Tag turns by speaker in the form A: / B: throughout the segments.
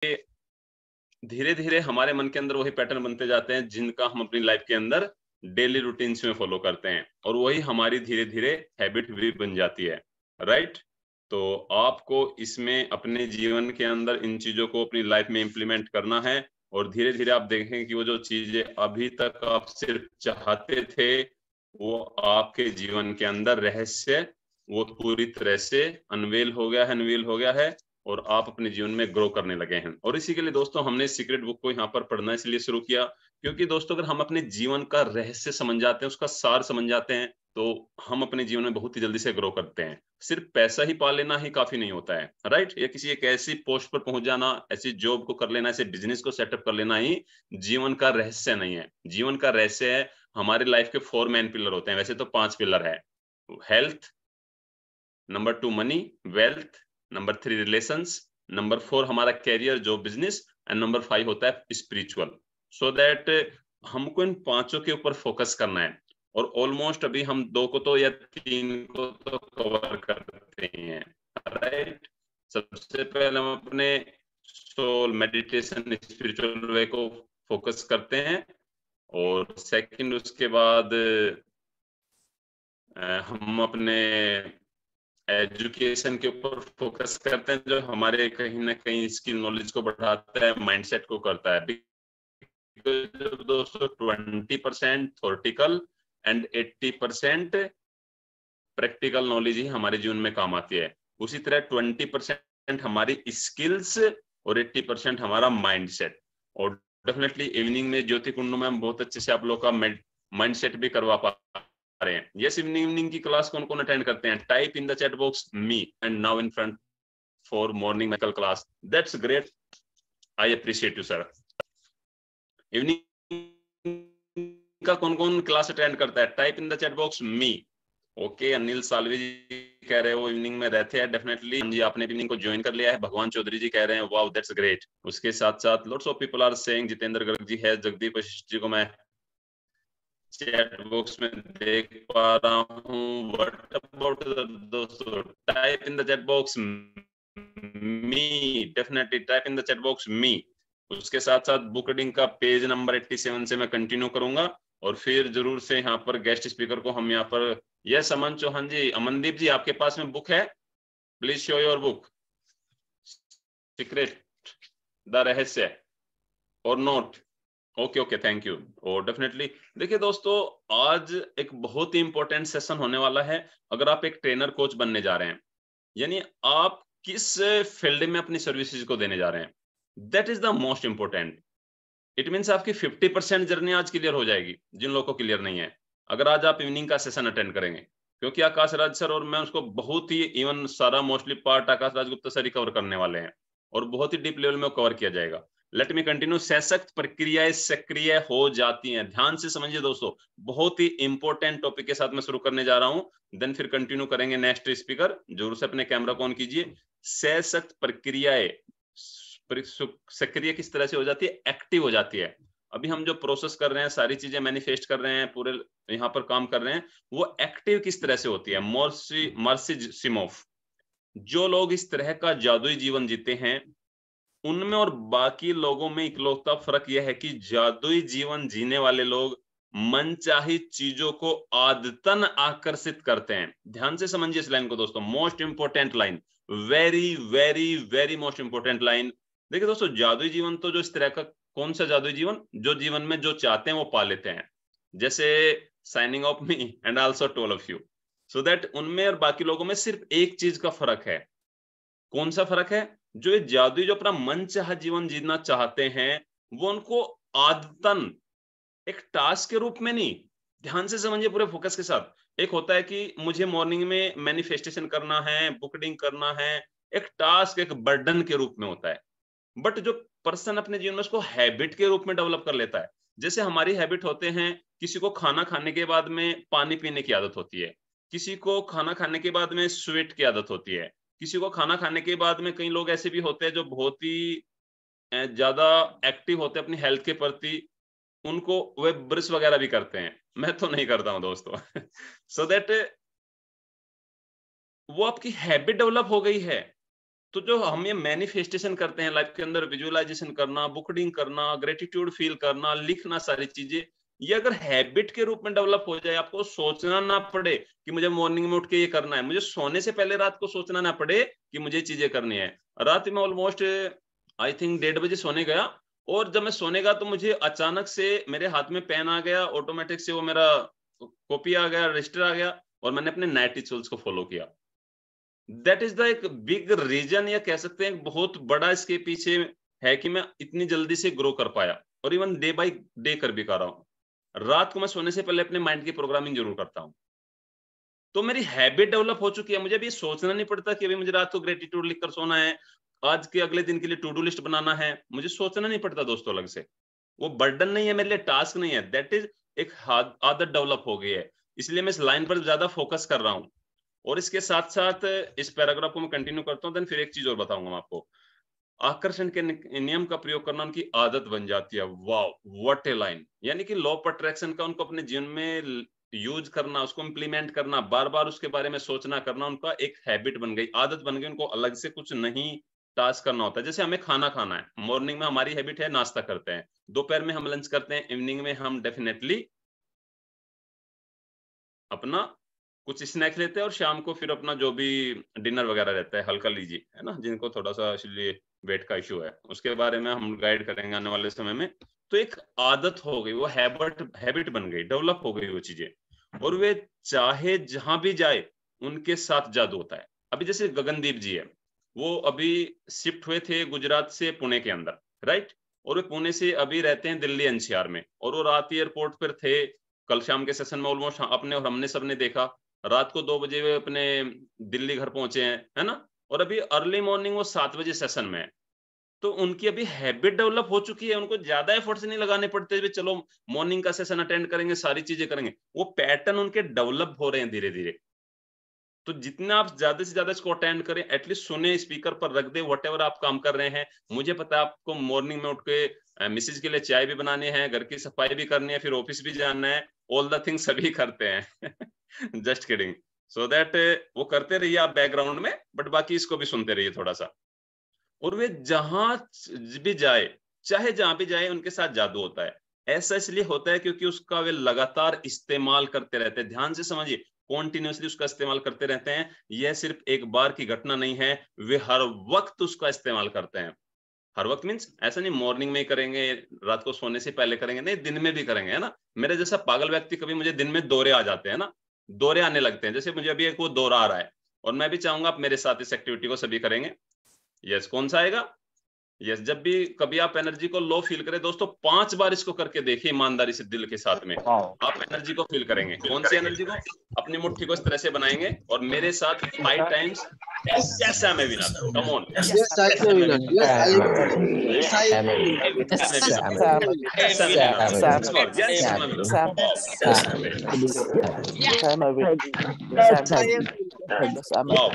A: धीरे धीरे हमारे मन के अंदर वही पैटर्न बनते जाते हैं जिनका हम अपनी लाइफ के अंदर डेली रूटीन्स में फॉलो करते हैं, और वही हमारी धीरे धीरे हैबिट भी बन जाती है। राइट। तो आपको इसमें अपने जीवन के अंदर इन चीजों को अपनी लाइफ में इंप्लीमेंट करना है, और धीरे धीरे आप देखें कि वो जो चीजें अभी तक आप सिर्फ चाहते थे वो आपके जीवन के अंदर रहस्य वो पूरी तरह से अनवील हो गया है, और आप अपने जीवन में ग्रो करने लगे हैं। और इसी के लिए दोस्तों हमने सीक्रेट बुक को यहाँ पर पढ़ना इसलिए शुरू किया, क्योंकि दोस्तों अगर हम अपने जीवन का रहस्य समझ जाते हैं, उसका सार समझ जाते हैं, तो हम अपने जीवन में बहुत ही जल्दी से ग्रो करते हैं। सिर्फ पैसा ही पा लेना ही काफी नहीं होता है, राइट, या किसी एक ऐसी पोस्ट पर पहुंच जाना, ऐसी जॉब को कर लेना, ऐसे बिजनेस को सेटअप कर लेना ही जीवन का रहस्य नहीं है। जीवन का रहस्य है, हमारी लाइफ के 4 मेन पिलर होते हैं, वैसे तो 5 पिलर है। Health, number 2 money, wealth, number 3 relations, number 4 हमारा कैरियर, जो बिजनेस, एंड नंबर 5 होता है स्पिरिचुअल। सो दैट हमको इन 5 के ऊपर फोकस करना है, और ऑलमोस्ट अभी हम 2 को तो या 3 को तो कवर करते ही हैं। राइट। सबसे पहले हम अपने सोल, मेडिटेशन, स्पिरिचुअल वे को फोकस करते हैं, और सेकंड उसके बाद हम अपने एजुकेशन के ऊपर फोकस करते हैं, जो हमारे कहीं ना कहीं स्किल नॉलेज को बढ़ाता है, माइंडसेट को करता है। दोस्तों 20% थ्योरेटिकल एंड 80% प्रैक्टिकल नॉलेज ही हमारे जीवन में काम आती है। उसी तरह 20% हमारी स्किल्स और 80% हमारा माइंडसेट। और डेफिनेटली इवनिंग में ज्योति कुंडू में हम बहुत अच्छे से आप लोग का माइंडसेट भी करवा पा रहे हैं। यस, इवनिंग की क्लास कौन कौन अटेंड करते हैं? Type in the chat box me and now in front for morning medical class. That's great, I appreciate you sir. Evening का कौन कौन क्लास अटेंड करता है? Type in the chat box me. Okay, Anil Salvi ji कह रहे हो इवनिंग में रहते हैं, डेफिनेटली जी आपने इवनिंग को ज्वाइन कर लिया है। भगवान चौधरी जी कह रहे हैं वाओ दैट्स ग्रेट। उसके साथ साथ lots of people are saying, Jitendra Garg ji है, जगदीप वशिष्ठ जी को मैं चैट बॉक्स में देख पा रहा हूँ। व्हाट अबाउट दोस्तों? Type in the chat box me, definitely type in the chat box me. उसके साथ साथ बुक रीडिंग का पेज नंबर 87 से मैं कंटिन्यू करूंगा, और फिर जरूर से यहाँ पर गेस्ट स्पीकर को हम यहाँ पर, यस अमन चौहान जी, अमनदीप जी आपके पास में बुक है? Please show your book, secret the रहस्य और note. Okay okay, thank you. और डेफिनेटली देखिए दोस्तों, आज एक बहुत ही इंपॉर्टेंट सेशन होने वाला है। अगर आप एक ट्रेनर कोच बनने जा रहे हैं, यानी आप किस फील्ड में अपनी सर्विसेज को देने जा रहे हैं, that is the most important. It means आपकी 50% जर्नी आज क्लियर हो जाएगी, जिन लोगों को क्लियर नहीं है, अगर आज आप इवनिंग का सेशन अटेंड करेंगे। क्योंकि आकाश राज सर और मैं उसको बहुत ही, इवन सारा mostly part Akash Raj Gupta sir ही कवर करने वाले हैं, और बहुत ही डीप लेवल में कवर किया जाएगा। Let me continue. सशक्त प्रक्रियाएं सक्रिय हो जाती हैं। ध्यान से समझिए दोस्तों, बहुत ही इंपॉर्टेंट टॉपिक के साथ मैं शुरू करने जा रहा हूं, देन फिर कंटिन्यू करेंगे। नेक्स्ट स्पीकर जरूर से अपने कैमरा को ऑन कीजिए। सशक्त प्रक्रियाएं सक्रिय किस तरह से हो जाती है? एक्टिव हो जाती है। अभी हम जो प्रोसेस कर रहे हैं, सारी चीजें मैनिफेस्ट कर रहे हैं, पूरे यहाँ पर काम कर रहे हैं, वो एक्टिव किस तरह से होती है? मर्सी सिमोफ, जो लोग इस तरह का जादुई जीवन जीते हैं, उनमें और बाकी लोगों में इकलौता फर्क यह है कि जादुई जीवन जीने वाले लोग मनचाही चीजों को आदतन आकर्षित करते हैं। ध्यान से समझिए इस लाइन को दोस्तों, most important line, very very very most important line. देखिए दोस्तों, जादुई जीवन तो जो इस तरह का, कौन सा जादुई जीवन? जो जीवन में जो चाहते हैं वो पा लेते हैं, जैसे signing off me and also to all of you. So that उनमें और बाकी लोगों में सिर्फ एक चीज का फर्क है। कौन सा फर्क है? जो ये जादुई जो अपना मन चाहा जीवन जीना चाहते हैं, वो उनको आदतन, एक टास्क के रूप में नहीं, ध्यान से समझिए पूरे फोकस के साथ। एक होता है कि मुझे मॉर्निंग में मैनिफेस्टेशन करना है, बुकडिंग करना है, एक टास्क, एक बर्डन के रूप में होता है। बट जो पर्सन अपने जीवन में उसको हैबिट के रूप में डेवलप कर लेता है, जैसे हमारी हैबिट होते हैं, किसी को खाना खाने के बाद में पानी पीने की आदत होती है, किसी को खाना खाने के बाद में स्वीट की आदत होती है, किसी को खाना खाने के बाद में, कई लोग ऐसे भी होते हैं जो बहुत ही ज्यादा एक्टिव होते हैं अपनी हेल्थ के प्रति, उनको वे ब्रश वगैरह भी करते हैं। मैं तो नहीं करता हूं दोस्तों। सो दैट वो आपकी हैबिट डेवलप हो गई है। तो जो हम ये मैनिफेस्टेशन करते हैं लाइफ के अंदर, विजुअलाइजेशन करना, बुक रीडिंग करना, ग्रेटिट्यूड फील करना, लिखना, सारी चीजें, ये अगर हैबिट के रूप में डेवलप हो जाए, आपको सोचना ना पड़े कि मुझे मॉर्निंग में उठ के ये करना है, मुझे सोने से पहले रात को सोचना ना पड़े कि मुझे चीजें करनी है। रात में ऑलमोस्ट आई थिंक 1:30 बजे सोने गया, और जब मैं सोने गया तो मुझे अचानक से मेरे हाथ में पेन आ गया, ऑटोमेटिक से वो मेरा कॉपी आ गया, रजिस्टर आ गया, और मैंने अपने नाइट रिचुअल्स को फॉलो किया। दैट इज द एक बिग रीजन, या कह सकते हैं बहुत बड़ा इसके पीछे है कि मैं इतनी जल्दी से ग्रो कर पाया, और इवन डे बाय डे कर भी कर रहा हूँ। रात को मैं सोने से पहले अपने माइंड की प्रोग्रामिंग जरूर करता हूँ। तो मेरी हैबिट डेवलप हो चुकी है, मुझे अभी सोचना नहीं पड़ता कि अभी मुझे रात को ग्रेटिट्यूड लिखकर सोना है, आज के अगले दिन के लिए टू डू लिस्ट बनाना है, मुझे सोचना नहीं पड़ता दोस्तों अलग से। वो बर्डन नहीं है मेरे लिए, टास्क नहीं है, दैट इज एक आदत डेवलप हो गई है। इसलिए मैं इस लाइन पर ज्यादा फोकस कर रहा हूँ। और इसके साथ साथ इस पैराग्राफ को मैं कंटिन्यू करता हूँ, देन फिर एक चीज और बताऊंगा मैं आपको। आकर्षण के नियम का प्रयोग करना उनकी आदत बन जाती है। Wow, what A line! यानी कि लॉ ऑफ अट्रैक्शन का उनको अपने जीवन में यूज करना, उसको इम्प्लीमेंट करना, बार बार उसके बारे में सोचना करना, उनका एक हैबिट बन गई, आदत बन गई। उनको अलग से कुछ नहीं टास्क करना होता है। जैसे हमें खाना खाना है, मॉर्निंग में हमारी हैबिट है नाश्ता करते हैं, दोपहर में हम लंच करते हैं, इवनिंग में हम डेफिनेटली अपना कुछ स्नैक्स लेते हैं, और शाम को फिर अपना जो भी डिनर वगैरह रहता है हल्का लीजिए, है ना, जिनको थोड़ा सा इसलिए वेट का इशू है, उसके बारे में हम गाइड करेंगे आने वाले समय में। तो एक आदत हो गई, वो हैबिट बन गई, डेवलप हो गई वो चीजें, और वे चाहे जहां भी जाए उनके साथ जादू होता है। अभी जैसे गगनदीप जी है, वो अभी शिफ्ट हुए थे गुजरात से पुणे के अंदर, राइट, और वे पुणे से अभी रहते हैं दिल्ली एनसीआर में, और वो रात एयरपोर्ट पर थे। कल शाम के सेशन में ऑलमोस्ट अपने और हमने सबने देखा, रात को 2 बजे वे अपने दिल्ली घर पहुंचे हैं, है ना, और अभी अर्ली मॉर्निंग वो 7 बजे सेशन में है। तो उनकी अभी हैबिट डेवलप हो चुकी है, उनको ज्यादा एफर्ट्स नहीं लगाने पड़ते, चलो मॉर्निंग का सेशन अटेंड करेंगे, सारी चीजें करेंगे, वो पैटर्न उनके डेवलप हो रहे हैं धीरे धीरे। तो जितना आप ज्यादा से ज्यादा इसको अटेंड करें, एटलीस्ट सुने, स्पीकर पर रख दे, व्हाटएवर आप काम कर रहे हैं। मुझे पता है आपको मॉर्निंग में उठ के मिसेज के लिए चाय भी बनानी है, घर की सफाई भी करनी है, फिर ऑफिस भी जाना है, ऑल द थिंग्स सभी करते हैं। Just kidding. सो दैट वो करते रहिए आप बैकग्राउंड में, बट बाकी इसको भी सुनते रहिए थोड़ा सा। और वे जहां भी जाए, चाहे जहां भी जाए, उनके साथ जादू होता है। ऐसा इसलिए होता है क्योंकि उसका वे लगातार इस्तेमाल करते रहते हैं। ध्यान से समझिए, कॉन्टिन्यूसली उसका इस्तेमाल करते रहते हैं। यह सिर्फ एक बार की घटना नहीं है, वे हर वक्त उसका इस्तेमाल करते हैं। हर वक्त मीन्स ऐसा नहीं मॉर्निंग में ही करेंगे, रात को सोने से पहले करेंगे, नहीं, दिन में भी करेंगे, है ना। मेरे जैसा पागल व्यक्ति, कभी मुझे दिन में दौरे आ जाते हैं ना, दौरे आने लगते हैं, जैसे मुझे अभी एक वो दौरा आ रहा है, और मैं भी चाहूंगा आप मेरे साथ इस एक्टिविटी को सभी करेंगे। यस, कौन सा आएगा? यस, जब भी कभी आप एनर्जी को लो फील करें दोस्तों, 5 बार इसको करके देखिए ईमानदारी से, दिल के साथ में आप एनर्जी को फील करेंगे। कौन सी एनर्जी को? अपनी मुट्ठी को इस तरह से बनाएंगे, और मेरे साथ 5 times yes I am a winner, come on,
B: Yes, I
A: yes
B: am
A: I
B: a
A: am a
B: winner.
A: Winner,
B: Yes, I am a winner.
A: Yes
B: Yes, I am a winner.
A: I am a winner, yes I am a winner,
B: Yes, I am a winner.
A: Wow.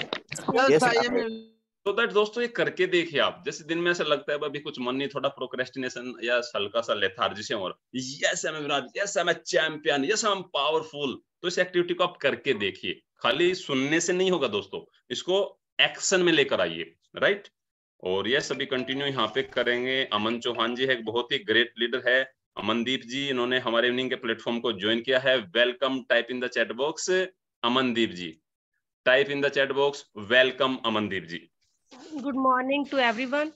B: Yes, I am a winner.
A: तो that दोस्तों, ये करके देखिए आप। जैसे दिन में ऐसा लगता है अभी कुछ मन नहीं, थोड़ा प्रोक्रेस्टिनेशन या हल्का सा लेथार्जी और yes I M Virat, yes I M champion, yes I M powerful. तो इस एक्टिविटी को आप करके देखिए। खाली सुनने से नहीं होगा दोस्तों, इसको एक्शन में लेकर आइए, राइट। और यस, अभी कंटिन्यू यहाँ पे करेंगे। अमन चौहान जी है, एक बहुत ही ग्रेट लीडर है, अमनदीप जी, इन्होंने हमारे इवनिंग के प्लेटफॉर्म को ज्वाइन किया है। Welcome, type in the chat box Amandeep ji, type in the chat box welcome Amandeep ji.
C: Good morning to everyone.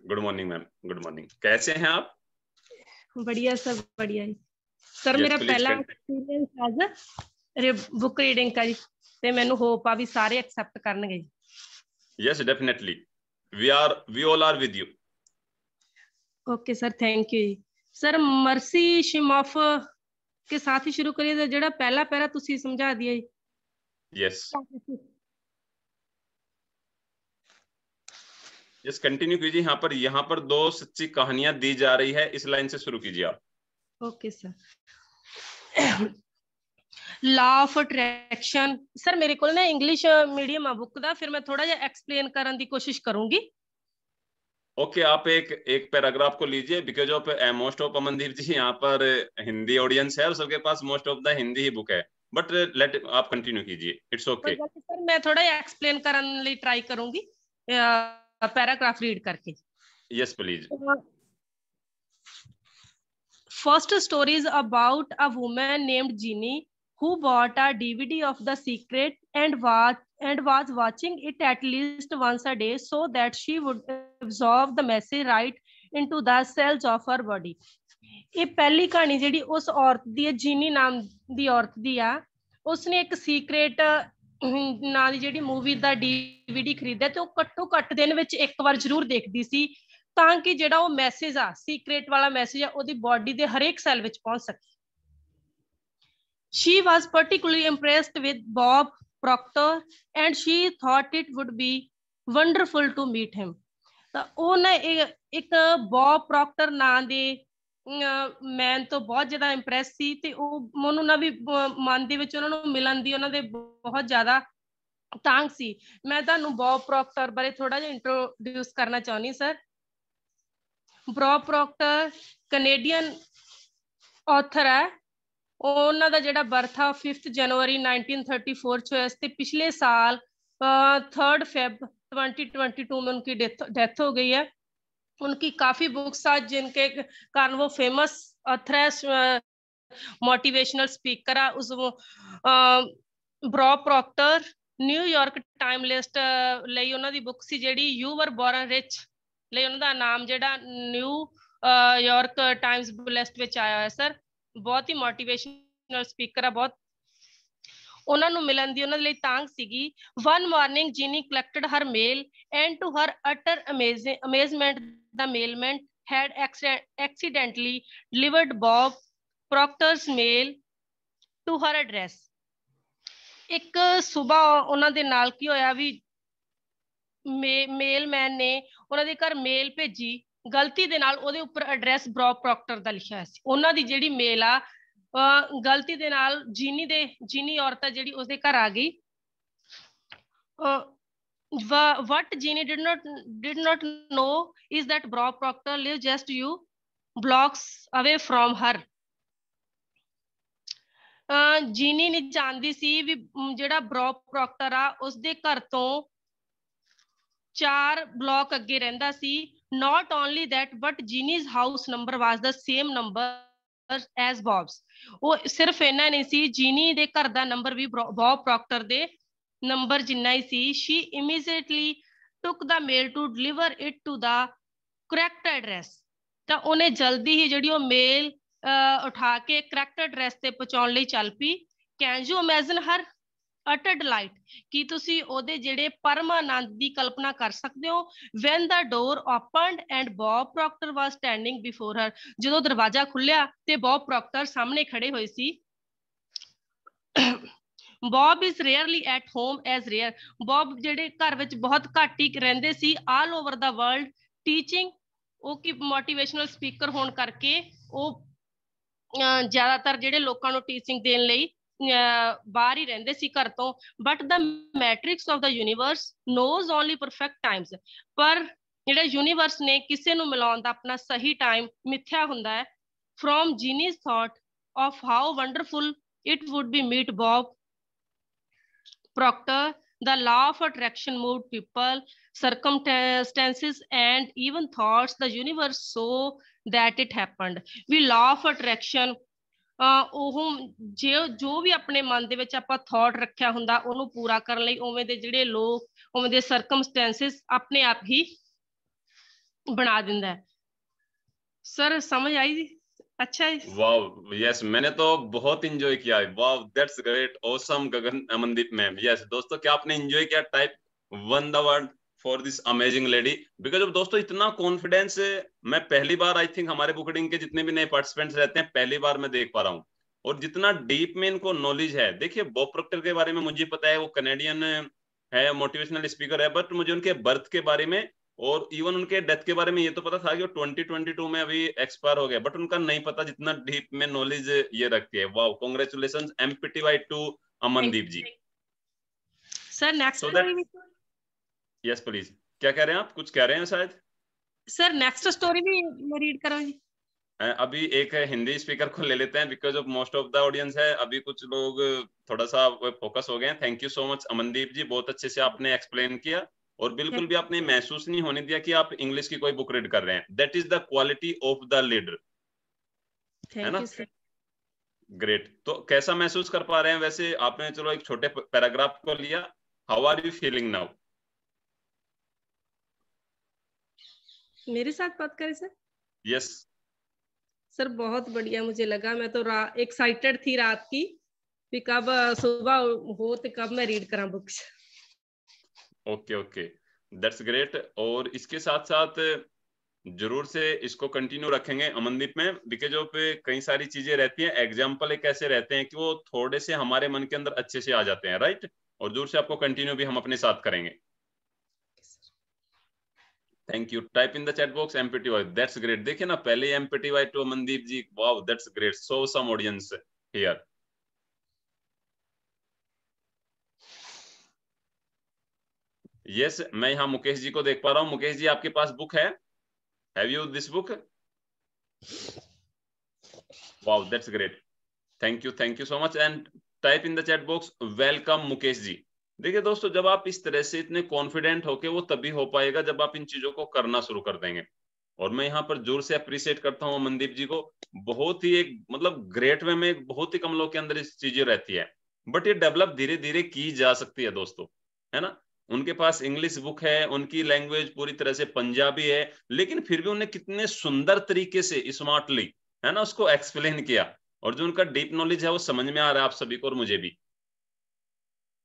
A: Good morning ma'am, good morning. कैसे हैं आप?
C: बढ़िया सर, बढ़िया है सर।
A: Yes,
C: मेरा
A: please
C: पहला
A: continue.
C: एक्सपीरियंस है बुक रीडिंग का जी, ते मैनू होप आ भी सारे एक्सेप्ट करनगे।
A: Yes, definitely. We all are with you.
C: Okay sir, thank you sir. Marci शिमोफ के साथ ही शुरू करिए, जेड़ा पहला पैरा तुसी समझा दिया।
A: Yes. Yes, कंटिन्यू कीजिए। यहाँ पर 2 सच्ची कहानियां दी जा रही है, इस लाइन से शुरू कीजिए आप।
C: Okay sir. Law of attraction sir, मेरे को ना इंग्लिश मीडियम है बुक दा, फिर मैं थोड़ा जिहा एक्सप्लेन करने की कोशिश करूंगी।
A: ओके, आप एक पैराग्राफ को लीजिए, because of most of Amandeep ji यहाँ पर हिंदी ऑडियंस है और सबके पास मोस्ट ऑफ द हिंदी ही बुक है, बट लेट आप कंटिन्यू कीजिए, इट्स ओके।
C: सर मैं थोड़ा एक्सप्लेन करने लिए ट्राई करूंगी। पैराग्राफ रीड करके।
A: Yes please.
C: First story is about a woman named Jeannie who bought a DVD of The Secret and was watching it at least once a day so that she would absorb the message right into the cells of her body। ਇਹ ਪਹਿਲੀ ਕਹਾਣੀ ਜਿਹੜੀ ਉਸ ਔਰਤ ਦੀ ਹੈ, ਜੀਨੀ ਨਾਮ ਦੀ ਔਰਤ ਦੀ ਆ, ਉਸਨੇ ਇੱਕ ਸੀਕ੍ਰੇਟ ਨਾਂ ਦੀ ਜਿਹੜੀ ਮੂਵੀ ਦਾ DVD ਖਰੀਦਿਆ ਤੇ ਉਹ ਘੱਟੋ ਘੱਟ ਦਿਨ ਵਿੱਚ ਇੱਕ ਵਾਰ ਜ਼ਰੂਰ ਦੇਖਦੀ ਸੀ ਤਾਂ ਕਿ ਜਿਹੜਾ ਉਹ ਮੈਸੇਜ ਆ, ਸੀਕ੍ਰੇਟ ਵਾਲਾ ਮੈਸੇਜ ਆ, ਉਹਦੀ ਬੋਡੀ ਦੇ ਹਰੇਕ ਸੈੱਲ ਵਿੱਚ ਪਹੁੰਚ ਸਕੇ। She was particularly impressed with Bob Proctor and she thought it would be wonderful to meet him। ਤਾਂ ਉਹ ਨਾ ਇੱਕ ਬੌਬ ਪ੍ਰੋਕਟਰ ਨਾਂ ਦੇ ਮੈਨ ਤੋਂ ਬਹੁਤ ਜ਼ਿਆਦਾ ਇੰਪ੍ਰੈਸ ਸੀ ਤੇ ਉਹ ਉਹਨੂੰ ਨਾ ਵੀ ਮਨ ਦੇ ਵਿੱਚ ਉਹਨਾਂ ਨੂੰ ਮਿਲਣ ਦੀ ਉਹਨਾਂ ਦੇ ਬਹੁਤ ਜ਼ਿਆਦਾ ਤਾਂਘ ਸੀ। ਮੈਂ ਤੁਹਾਨੂੰ ਬੌਬ ਪ੍ਰੋਕਟਰ ਬਾਰੇ ਥੋੜਾ ਜਿਹਾ ਇੰਟਰੋਡਿਊਸ ਕਰਨਾ ਚਾਹੁੰਦੀ sir. Bob Procter Canadian author ਹੈ। ਉਹਨਾਂ ਦਾ ਜਿਹੜਾ ਬਰਥ ਆ 5 ਜਨਵਰੀ 1934 ਚ ਹੋਇਆ ਤੇ ਪਿਛਲੇ ਸਾਲ 3 Feb 2022 में उनकी डेथ हो गई है। उनकी काफी बुक्स हैं जिनके कारण वो फेमस ऑथर है, मोटिवेशनल स्पीकर है। उस Bob Procter New York time list ਲਈ ਉਹਨਾਂ ਦੀ ਬੁੱਕ ਸੀ ਜਿਹੜੀ ਯੂ ਵਰ ਬੋਰਨ ਰਿਚ ਲਈ ਉਹਨਾਂ ਦਾ ਨਾਮ ਜਿਹੜਾ ਨਿਊਯਾਰਕ ਟਾਈਮਸ ਲਿਸਟ ਵਿੱਚ ਆਇਆ ਹੋਇਆ ਸਰ। ਬਹੁਤ ਹੀ ਮੋਟੀਵੇਸ਼ਨਲ ਸਪੀਕਰ ਆ। ਬਹੁਤ ਉਹਨਾਂ ਨੂੰ ਮਿਲਣ ਦੀ ਉਹਨਾਂ ਦੇ ਲਈ ਤਾਂਘ ਸੀਗੀ। One morning Jeannie collected her mail and to her utter amazement the mailman had accidentally delivered Bob Proctor's mail to her address। ਇੱਕ ਸੁਬਾਹ ਉਹਨਾਂ ਦੇ ਨਾਲ ਕੀ ਹੋਇਆ ਵੀ ਮੇਲਮੈਨ ਨੇ ਉਹਨਾਂ ਦੇ ਘਰ ਮੇਲ ਭੇਜੀ, ਗਲਤੀ ਦੇ ਨਾਲ ਉਹਦੇ ਉੱਪਰ ਐਡਰੈਸ ਬੌਬ ਪ੍ਰੋਕਟਰ ਦਾ ਲਿਖਿਆ ਹੋਇਆ ਸੀ। ਉਹਨਾਂ ਦੀ ਜਿਹੜੀ ਮੇਲ ਆ ਗਲਤੀ ਦੇ ਨਾਲ ਜੀਨੀ ਔਰਤ ਜਿਹੜੀ ਉਸਦੇ ਘਰ ਆ ਗਈ। What Jeannie did not know is that Bob Proctor lives just few blocks away from her। ਜੀਨੀ ਨਹੀਂ ਜਾਣਦੀ ਸੀ ਵੀ ਜਿਹੜਾ ਬੌਬ ਪ੍ਰੋਕਟਰ ਆ ਉਸਦੇ ਘਰ ਤੋਂ 4 ਬਲਾਕ ਅੱਗੇ ਰਹਿੰਦਾ ਸੀ। Not only that but Jeannie's house number was the same number as Bob's। ਉਹ ਸਿਰਫ ਇਹਨਾਂ ਨਹੀਂ ਸੀ, ਜੀਨੀ ਦੇ ਘਰ ਦਾ ਨੰਬਰ ਵੀ ਬੌਬ ਪ੍ਰੋਕਟਰ ਦੇ ਨੰਬਰ ਜਿੰਨਾ ਹੀ ਸੀ। She immediately took the mail to deliver it to the correct address। ਤਾਂ ਉਹਨੇ ਜਲਦੀ ਹੀ ਜਿਹੜੀ ਉਹ ਮੇਲ ਉਠਾ ਕੇ ਕਰੈਕਟ ਐਡਰੈਸ ਤੇ ਪਹੁੰਚਾਉਣ ਲਈ ਚੱਲ ਪਈ। Can you imagine her utter delight? ਕੀ ਤੁਸੀਂ ਉਹਦੇ ਜਿਹੜੇ ਪਰਮ ਆਨੰਦ ਦੀ ਕਲਪਨਾ ਕਰ ਸਕਦੇ ਹੋ? When the door opened and Bob Proctor was standing before her। ਜਦੋਂ ਦਰਵਾਜ਼ਾ ਖੁੱਲਿਆ ਤੇ ਬੌਬ ਪ੍ਰੋਕਟਰ ਸਾਹਮਣੇ ਖੜੇ ਹੋਏ ਸੀ। Bob is rarely at home as rare। Bob ਜਿਹੜੇ ਘਰ ਵਿੱਚ ਬਹੁਤ ਘੱਟ ਹੀ ਰਹਿੰਦੇ ਸੀ। All over the world teaching। ਉਹ ਕੀ ਮੋਟੀਵੇਸ਼ਨਲ ਸਪੀਕਰ ਹੋਣ ਕਰਕੇ ਉਹ ਜ਼ਿਆਦਾਤਰ ਜਿਹੜੇ ਲੋਕਾਂ ਨੂੰ ਟੀਚਿੰਗ ਦੇਣ ਲਈ ਬਾਹਰ ਹੀ ਰਹਿੰਦੇ ਸੀ ਘਰ ਤੋਂ। But the matrix of the universe knows only perfect Times. ਪਰ ਜਿਹੜਾ ਯੂਨੀਵਰਸ ਨੇ ਕਿਸੇ ਨੂੰ ਮਿਲਾਉਣ ਦਾ ਆਪਣਾ ਸਹੀ ਟਾਈਮ ਮਿਥਿਆ ਹੁੰਦਾ ਹੈ। From Jeannie's thought of how wonderful it would be meet Bob Proctor the law of attraction moved people, circumstances and even thoughts the universe so that it happened। ਵੀ law of attraction ਉਹ ਜੋ ਵੀ ਆਪਣੇ ਮਨ ਦੇ ਵਿੱਚ ਆਪਾਂ thought ਰੱਖਿਆ ਹੁੰਦਾ ਉਹਨੂੰ ਪੂਰਾ ਕਰਨ ਲਈ ਉਵੇਂ ਦੇ ਜਿਹੜੇ ਲੋਕ, ਉਵੇਂ ਦੇ ਸਰਕਮਸਟੈਂਸਿਸ ਆਪਣੇ ਆਪ ਹੀ ਬਣਾ ਦਿੰਦਾ ਹੈ। ਸਰ ਸਮਝ ਆਈ ਜੀ? अच्छा है।
A: वाव, यस, मैंने तो बहुत इंजॉय किया है। Wow, that's great, awesome Gagan Amandeep ma'am. Yes दोस्तों, क्या आपने इंजॉय किया? Type 1 the word for this amazing lady. Because of दोस्तों इतना कॉन्फिडेंस मैं पहली बार, आई थिंक हमारे बुक रीडिंग के जितने भी नए पार्टिसिपेंट्स रहते हैं पहली बार मैं देख पा रहा हूँ। और जितना डीप में इनको नॉलेज है। देखिए बॉब प्रॉक्टर के बारे में मुझे पता है, वो कनेडियन है, मोटिवेशनल स्पीकर है, बट मुझे उनके बर्थ के बारे में और इवन उनके डेथ के बारे में ये तो पता था कि वो 2022 में अभी एक्सपायर हो गया, बट उनका नहीं पता जितना डीप में नॉलेज ये रखती है। Wow, congratulations MPTY to Amandeep ji.
C: Sir next
A: yes please, क्या कह रहे हैं आप? कुछ कह रहे हैं शायद
C: सर? नेक्स्ट स्टोरी भी रीड करो जी।
A: अभी एक हिंदी स्पीकर को ले लेते हैं because of most of the audience है, अभी कुछ लोग थोड़ा सा फोकस हो गए हैं। Thank you so much Amandeep ji, बहुत अच्छे से आपने एक्सप्लेन किया। और बिल्कुल भी आपने महसूस नहीं होने दिया कि आप इंग्लिश की कोई बुक रीड कर रहे हैं। That is the quality of the leader, है ना? ग्रेट। तो कैसा महसूस कर पा रहे हैं? वैसे आपने चलो एक छोटे पैराग्राफ को लिया। How are you feeling now?
C: मेरे साथ बात करें सर?
A: यस
C: सर बहुत बढ़िया मुझे लगा। मैं तो एक्साइटेड थी रात की कि कब सुबह हो तो कब मैं रीड करा books.
A: Okay okay, that's great. और इसके साथ साथ जरूर से इसको कंटिन्यू रखेंगे अमनदीप में, बिकॉज ऑफ कई सारी चीजें रहती हैं, एग्जाम्पल एक ऐसे रहते हैं कि वो थोड़े से हमारे मन के अंदर अच्छे से आ जाते हैं, राइट? और जरूर से आपको कंटिन्यू भी हम अपने साथ करेंगे। Thank you. Type in the chat box MPTY, that's great. देखिए ना, पहले MPTY to Amandeep ji, wow that's great, so some audience here. Yes, मैं यहाँ मुकेश जी को देख पा रहा हूँ। मुकेश जी, आपके पास बुक है? Have you this book? Wow that's great, thank you so much. And type in the chat box welcome Mukesh ji. देखिए दोस्तों, जब आप इस तरह से इतने कॉन्फिडेंट होके, वो तभी हो पाएगा जब आप इन चीजों को करना शुरू कर देंगे। और मैं यहाँ पर जोर से अप्रिशिएट करता हूँ मनदीप जी को। बहुत ही एक मतलब ग्रेट वे में, बहुत ही कम लोग के अंदर इस चीजें रहती है, बट ये डेवलप धीरे धीरे की जा सकती है दोस्तों, है ना? उनके पास इंग्लिश बुक है, उनकी लैंग्वेज पूरी तरह से पंजाबी है, लेकिन फिर भी उन्हें कितने सुंदर तरीके से स्मार्टली, है ना, उसको एक्सप्लेन किया। और जो उनका डीप नॉलेज है वो समझ में आ रहा है आप सभी को और मुझे भी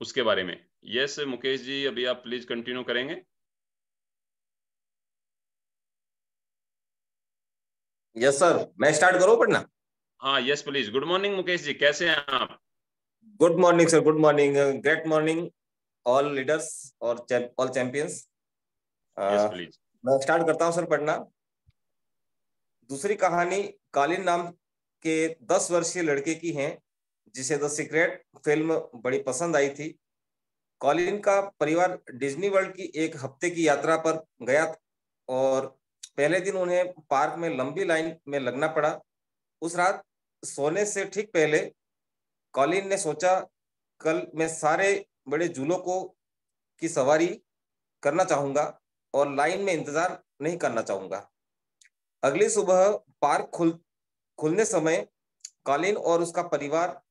A: उसके बारे में। यस मुकेश जी, अभी आप प्लीज कंटिन्यू करेंगे।
D: यस सर, मैं स्टार्ट करूं पढ़ना?
A: हाँ yes please. Good morning Mukesh ji, कैसे हैं आप?
D: Good morning sir, good morning, great morning all leaders और ऑल चैंपियंस।
A: Yes please.
D: मैं स्टार्ट करता हूं सर पढ़ना। दूसरी कहानी कालीन नाम के 10 वर्षीय लड़के की है, जिसे द सीक्रेट फिल्म बड़ी पसंद आई थी। कॉलिन का परिवार डिज्नी वर्ल्ड की एक हफ्ते की यात्रा पर गया और पहले दिन उन्हें पार्क में लंबी लाइन में लगना पड़ा। उस रात सोने से ठीक पहले कॉलिन ने सोचा, कल मैं सारे बड़े झूलों को की सवारी करना चाहूंगा और लाइन में इंतजार नहीं करना चाहूंगा। अगली सुबह पार्क खुलने समय कॉलिन और उसका परिवार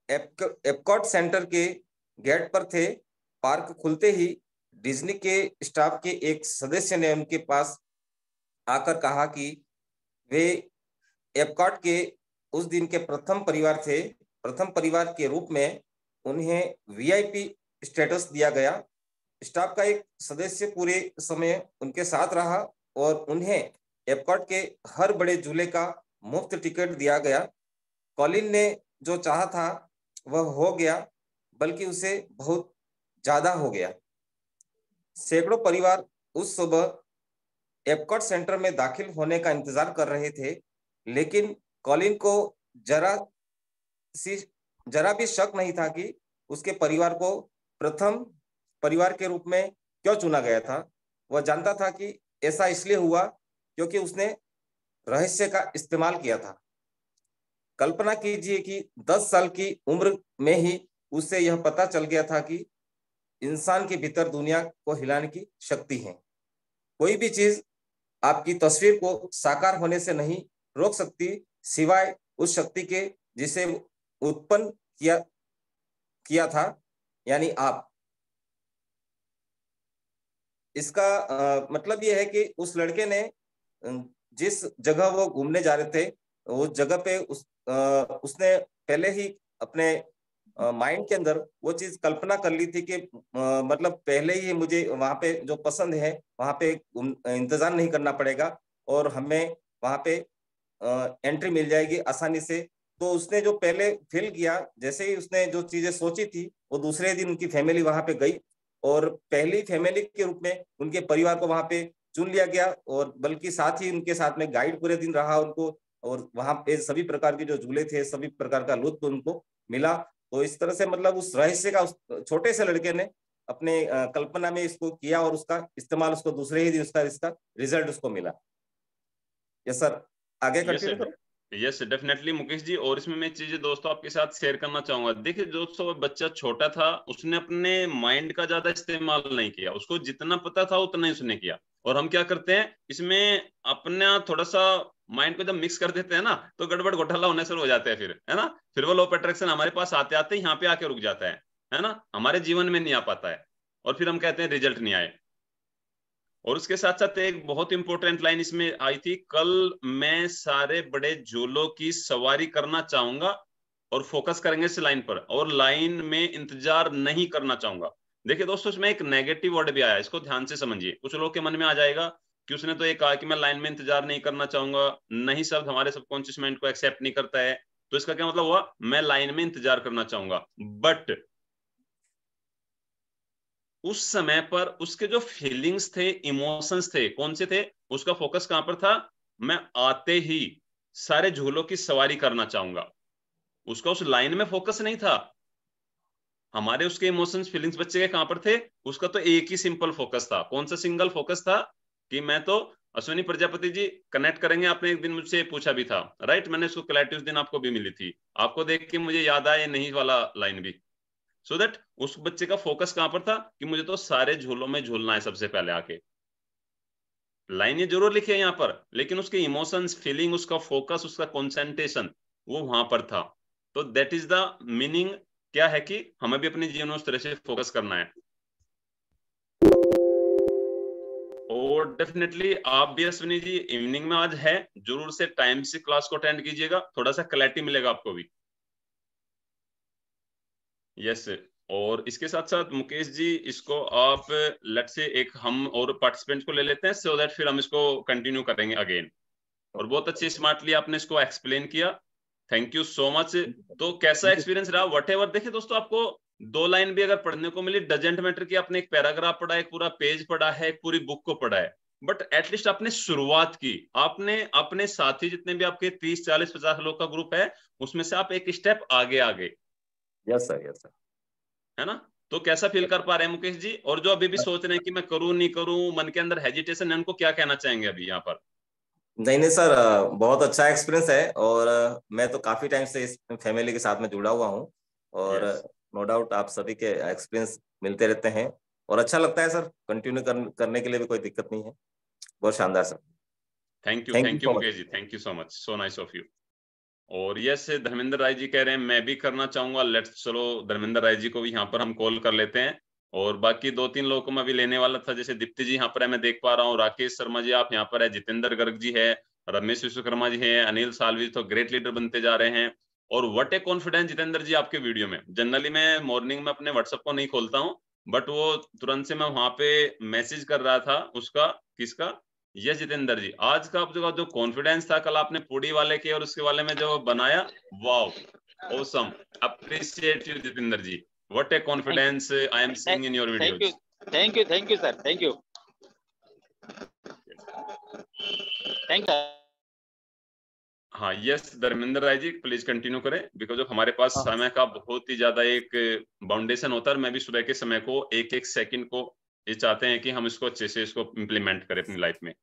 D: एपकॉट सेंटर के गेट पर थे। पार्क खुलते ही डिज्नी के स्टाफ के एक सदस्य ने उनके पास आकर कहा कि वे एपकॉट के उस दिन के प्रथम परिवार थे। प्रथम परिवार के रूप में उन्हें वीआईपी स्टेटस दिया गया। स्टाफ का एक सदस्य पूरे समय उनके साथ रहा और उन्हें एपकॉट के हर बड़े झूले का मुफ्त टिकट दिया गया। कॉलिन ने जो चाहा था वह हो गया, बल्कि उसे बहुत ज्यादा हो गया। सैकड़ों परिवार उस सुबह एपकॉट सेंटर में दाखिल होने का इंतजार कर रहे थे, लेकिन कॉलिन को जरा भी शक नहीं था कि उसके परिवार को प्रथम परिवार के रूप में क्यों चुना गया था। वह जानता था कि ऐसा इसलिए हुआ क्योंकि उसने रहस्य का इस्तेमाल किया था। कल्पना कीजिए कि 10 साल की उम्र में ही उसे यह पता चल गया था कि इंसान के भीतर दुनिया को हिलाने की शक्ति है। कोई भी चीज आपकी तस्वीर को साकार होने से नहीं रोक सकती, सिवाय उस शक्ति के जिसे उत्पन्न किया था, यानी आप। इसका मतलब यह है कि उस लड़के ने जिस जगह वो घूमने जा रहे थे, उस जगह पे उसने पहले ही अपने माइंड के अंदर वो चीज कल्पना कर ली थी कि मतलब पहले ही मुझे वहां पे जो पसंद है वहां पे इंतजार नहीं करना पड़ेगा और हमें वहां पे एंट्री मिल जाएगी आसानी से। तो उसने जो पहले फील किया, जैसे ही उसने जो चीजें सोची थी, वो दूसरे दिन उनकी फैमिली वहां पे गई और पहली फैमिली के रूप में उनके परिवार को वहां पे चुन लिया गया और बल्कि साथ ही उनके साथ में गाइड पूरे दिन रहा उनको, और वहां पे सभी प्रकार के जो झूले थे, सभी प्रकार का लुत्फ उनको मिला। तो इस तरह से मतलब उस रहस्य का उस छोटे से लड़के ने अपने कल्पना में इसको किया और उसका इस्तेमाल उसको दूसरे ही दिन इसका रिजल्ट उसको मिला। यस सर, आगे कंटिन्यू करो।
A: यस डेफिनेटली मुकेश जी, और इसमें मैं चीजें दोस्तों आपके साथ शेयर करना चाहूंगा। देखिए दोस्तों, बच्चा छोटा था, उसने अपने माइंड का ज्यादा इस्तेमाल नहीं किया, उसको जितना पता था उतना ही उसने किया। और हम क्या करते हैं इसमें, अपना थोड़ा सा माइंड को जब मिक्स कर देते हैं ना, तो गड़बड़ घोटाला होने शुरू हो जाते हैं फिर, है ना। फिर वो लॉ ऑफ अट्रैक्शन हमारे पास आते आते यहाँ पे आके रुक जाता है ना, हमारे जीवन में नहीं आ पाता है, और फिर हम कहते हैं रिजल्ट नहीं आए। और उसके साथ साथ एक बहुत इंपॉर्टेंट लाइन इसमें आई थी, कल मैं सारे बड़े झूलों की सवारी करना चाहूंगा, और फोकस करेंगे इस लाइन पर, और लाइन में इंतजार नहीं करना चाहूंगा। देखिए दोस्तों, इसमें एक नेगेटिव वर्ड भी आया, इसको ध्यान से समझिए। कुछ लोग के मन में आ जाएगा कि उसने तो ये कहा कि मैं लाइन में इंतजार नहीं करना चाहूंगा, नहीं शब्द हमारे सबकॉन्शियस माइंड को एक्सेप्ट नहीं करता है, तो इसका क्या मतलब हुआ, मैं लाइन में इंतजार करना चाहूंगा। बट उस समय पर उसके जो फीलिंग्स थे, इमोशंस थे, कौन से थे, उसका फोकस कहां पर था, मैं आते ही सारे झूलों की सवारी करना चाहूंगा। उसका उस लाइन में फोकस नहीं था। हमारे उसके इमोशंस फीलिंग्स बच्चे के कहां पर थे, उसका तो एक ही सिंपल फोकस था। कौन सा सिंगल फोकस था, कि मैं तो, अश्विनी प्रजापति जी कनेक्ट करेंगे, आपने एक दिन मुझसे पूछा भी था, राइट, मैंने उसको क्लैरिटी उस दिन आपको भी मिली थी, आपको देख के मुझे याद आया नहीं वाला लाइन भी। सो दैट उस बच्चे का फोकस कहां पर था, कि मुझे तो सारे झूलों में झूलना है सबसे पहले आके। लाइन ये जरूर लिखी है यहाँ पर, लेकिन उसके इमोशंस, फीलिंग, उसका फोकस, उसका कंसंट्रेशन वो वहां पर था। तो दैट इज द मीनिंग, क्या है कि हमें भी अपने जीवन में उस तरह से फोकस करना है। और डेफिनेटली आप भी अश्विनी जी इवनिंग में आज है, जरूर से टाइम से क्लास को अटेंड कीजिएगा, थोड़ा सा क्लैरिटी मिलेगा आपको भी। यस। और इसके साथ साथ मुकेश जी, इसको आप लेट से एक हम और पार्टिसिपेंट्स को ले लेते हैं, सो दैट फिर हम इसको कंटिन्यू करेंगे अगेन। और बहुत अच्छी स्मार्टली आपने इसको एक्सप्लेन किया, थैंक यू सो मच। तो कैसा एक्सपीरियंस रहा, वट एवर। देखिए दोस्तों, आपको दो लाइन भी अगर पढ़ने को मिली, डजेंट मैटर कि आपने एक पैराग्राफ पढ़ा है, एक पूरा पेज पढ़ा है, एक पूरी बुक को पढ़ा है, बट एटलीस्ट आपने शुरुआत की, आपने अपने साथी जितने भी आपके 30 40 50 लोग का ग्रुप है, उसमें से आप एक स्टेप आगे आगे।
D: Yes sir, yes sir.
A: है ना। तो कैसा फील कर पा रहे हैं मुकेश जी, और जो अभी भी सोच रहे हैं कि मैं करूं नहीं करूं, मन के अंदर हेजिटेशन है, उनको क्या कहना चाहेंगे अभी यहाँ पर।
D: नहीं नहीं सर, बहुत अच्छा एक्सपीरियंस है। और मैं तो काफी टाइम से इस फैमिली के साथ में जुड़ा हुआ हूँ। और
A: यस
D: नो डाउट आप सभी के एक्सपीरियंस मिलते रहते हैं, और अच्छा लगता है सर। कंटिन्यू करने के लिए भी कोई दिक्कत नहीं है। बहुत शानदार sir. Thank you
A: thank you
D: so much.
A: Mukesh ji, thank you so much, so nice of you. और यस, धर्मेंद्र राय जी कह रहे हैं मैं भी करना चाहूंगा, लेट्स, चलो धर्मेंद्र राय जी को भी यहाँ पर हम कॉल कर लेते हैं। और बाकी 2 3 लोगों को मैं भी लेने वाला था, जैसे दीप्ति जी यहाँ पर है, मैं देख पा रहा हूँ, राकेश शर्मा जी आप यहाँ पर है, जितेंद्र गर्ग जी है, रमेश विश्वकर्मा जी है, अनिल सालवी, तो ग्रेट लीडर बनते जा रहे हैं। और व्हाट ए कॉन्फिडेंस जितेंद्र जी आपके वीडियो में। जनरली मैं मॉर्निंग में अपने व्हाट्सएप को नहीं खोलता हूँ, बट वो तुरंत से मैं वहां पे मैसेज कर रहा था उसका, किसका, यस जितेंद्र जी, आज का आपका जो कॉन्फिडेंस था, कल आपने पूड़ी वाले के और उसके वाले में जो बनाया, wow, awesome, appreciate you Jitendra ji, what a confidence I am seeing in your videos.
B: Thank you sir, thank you.
A: हाँ yes Dharmendra Rai ji, please continue करें, बिकॉज ऑफ हमारे पास समय का बहुत ही ज्यादा एक बाउंडेशन होता है, और मैं भी सुबह के समय को एक एक सेकंड को ये चाहते हैं कि हम इसको अच्छे से इसको इम्प्लीमेंट करें अपनी लाइफ में।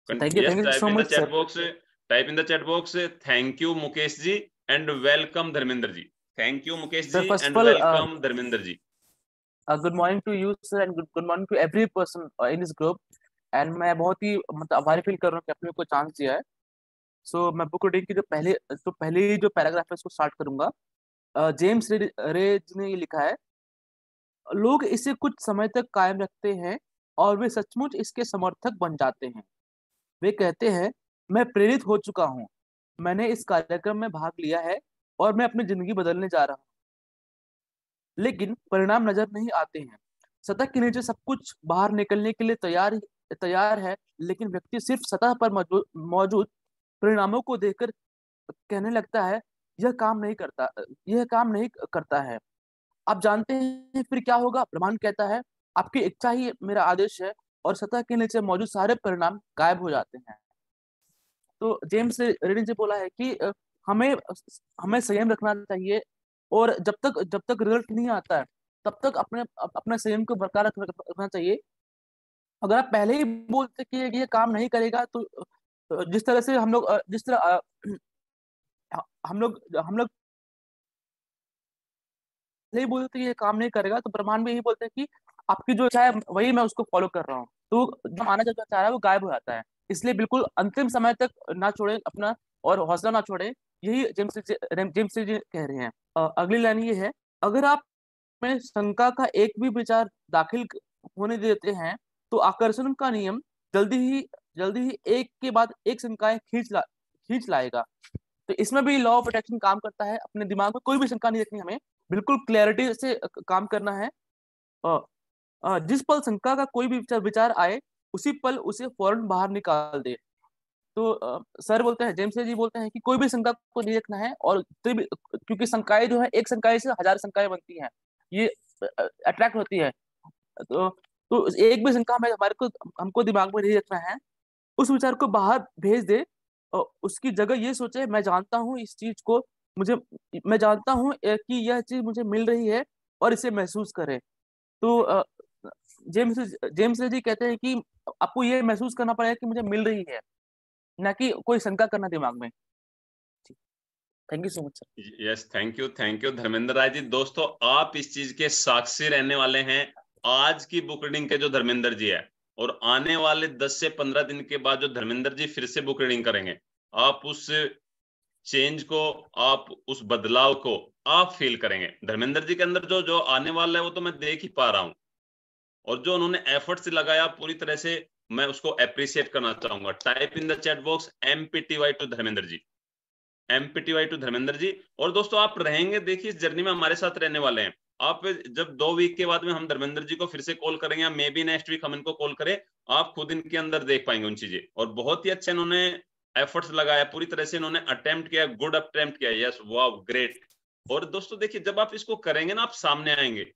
E: Thank you so much, sir.
A: Type in the chat box, thank you Mukesh ji and welcome Dharmendra ji. Thank you Mukesh
E: Sir,
A: ji
E: first
A: and
E: of all,
A: welcome Dharmendra ji.
E: good morning to you, sir, and good morning to every person in this group. And मैं बहुत ही मतलब आभारी feel कर रहा हूँ कि आपने को चांस दिया है। सो मैं बुक रीडिंग की जो पहले जो पैराग्राफ है उसको स्टार्ट करूंगा। जेम्स रे जी ने ये लिखा है, लोग इसे कुछ समय तक कायम रखते हैं और वे सचमुच इसके समर्थक बन जाते हैं। वे कहते हैं, मैं प्रेरित हो चुका हूँ, मैंने इस कार्यक्रम में भाग लिया है और मैं अपनी जिंदगी बदलने जा रहा हूँ। लेकिन परिणाम नजर नहीं आते हैं। सतह के नीचे सब कुछ बाहर निकलने के लिए तैयार है, लेकिन व्यक्ति सिर्फ सतह पर मौजूद परिणामों को देखकर कहने लगता है, यह काम नहीं करता है। आप जानते हैं फिर क्या होगा? ब्रह्मांड कहता है, आपकी इच्छा ही मेरा आदेश है, और सतह के नीचे मौजूद सारे परिणाम गायब हो जाते हैं। तो जेम्स रीडिंग ने बोला है कि हमें हमें संयम रखना चाहिए, और जब तक रिजल्ट नहीं आता है तब तक अपने संयम को बरकरार रखना चाहिए। अगर आप पहले ही बोलते कि ये काम नहीं करेगा, तो जिस तरह से हम लोग हम लोग यही बोलते हैं ये काम नहीं करेगा, तो ब्रह्मांड भी यही बोलते हैं कि आपकी जो इच्छा है वही मैं उसको फॉलो कर रहा हूँ। तो जो आना जो चाह रहा है वो गायब हो जाता है। इसलिए बिल्कुल अंतिम समय तक ना छोड़े अपना, और हौसला ना छोड़े। यही जेम्स जी कह रहे हैं। अगली लाइन ये है, अगर आप में शंका का एक भी विचार दाखिल होने देते हैं तो आकर्षण का नियम जल्दी ही एक के बाद एक शंकाएं खींच लाएगा। तो इसमें भी लॉ ऑफ अट्रैक्शन काम करता है। अपने दिमाग में कोई भी शंका नहीं रखनी हमें, बिल्कुल क्लैरिटी से काम करना है। अ, जिस पल शंका का कोई भी विचार आए उसी पल उसे फौरन बाहर निकाल दे। तो सर बोलते हैं, जेम्स जी बोलते हैं कि कोई भी शंका को नहीं रखना है, और क्योंकि शंकाएं जो है, एक शंकाएं से हजार शंकाएं बनती हैं, ये अट्रैक्ट होती है। तो एक भी शंका हमें हमारे को हमको दिमाग में नहीं रखना है, उस विचार को बाहर भेज दे। और उसकी जगह ये सोचे, मैं जानता हूँ इस चीज को, मुझे मैं जानता हूँ कि यह चीज मुझे मिल रही है, और इसे महसूस करे। तो जेम्स जेम्स जी कहते हैं कि आपको ये महसूस करना पड़ेगा कि मुझे मिल रही है, ना कि कोई शंका करना दिमाग में। Thank you so much sir.
A: Yes, thank you Dharmendra Rai ji. दोस्तों, आप इस चीज के साक्षी रहने वाले हैं। आज की बुक रीडिंग के जो धर्मेंद्र जी है, और आने वाले 10 से 15 दिन के बाद जो धर्मेंद्र जी फिर से बुक रीडिंग करेंगे, आप उस चेंज को, आप उस बदलाव को आप फील करेंगे। धर्मेंद्र जी के अंदर जो जो आने वाला है वो तो मैं देख ही पा रहा हूं, और जो उन्होंने एफर्ट्स लगाया पूरी तरह से मैं उसको अप्रिशिएट करना चाहूंगा। Type in the chat box MPTY to Dharmendra ji, MPTY to Dharmendra ji. और दोस्तों, आप रहेंगे, देखिए इस जर्नी में हमारे साथ रहने वाले हैं आप। जब 2 वीक के बाद में हम धर्मेंद्र जी को फिर से कॉल करेंगे, मे बी नेक्स्ट वीक हम इनको कॉल करें, आप खुद इनके अंदर देख पाएंगे उन चीजें। और बहुत ही अच्छे इन्होंने एफर्ट्स लगाया, पूरी तरह से इन्होंने अटेम्प्ट किया, गुड अटेम्प्ट किया। यस, वाह, ग्रेट। और दोस्तों देखिए, जब आप इसको करेंगे ना, आप सामने आएंगे।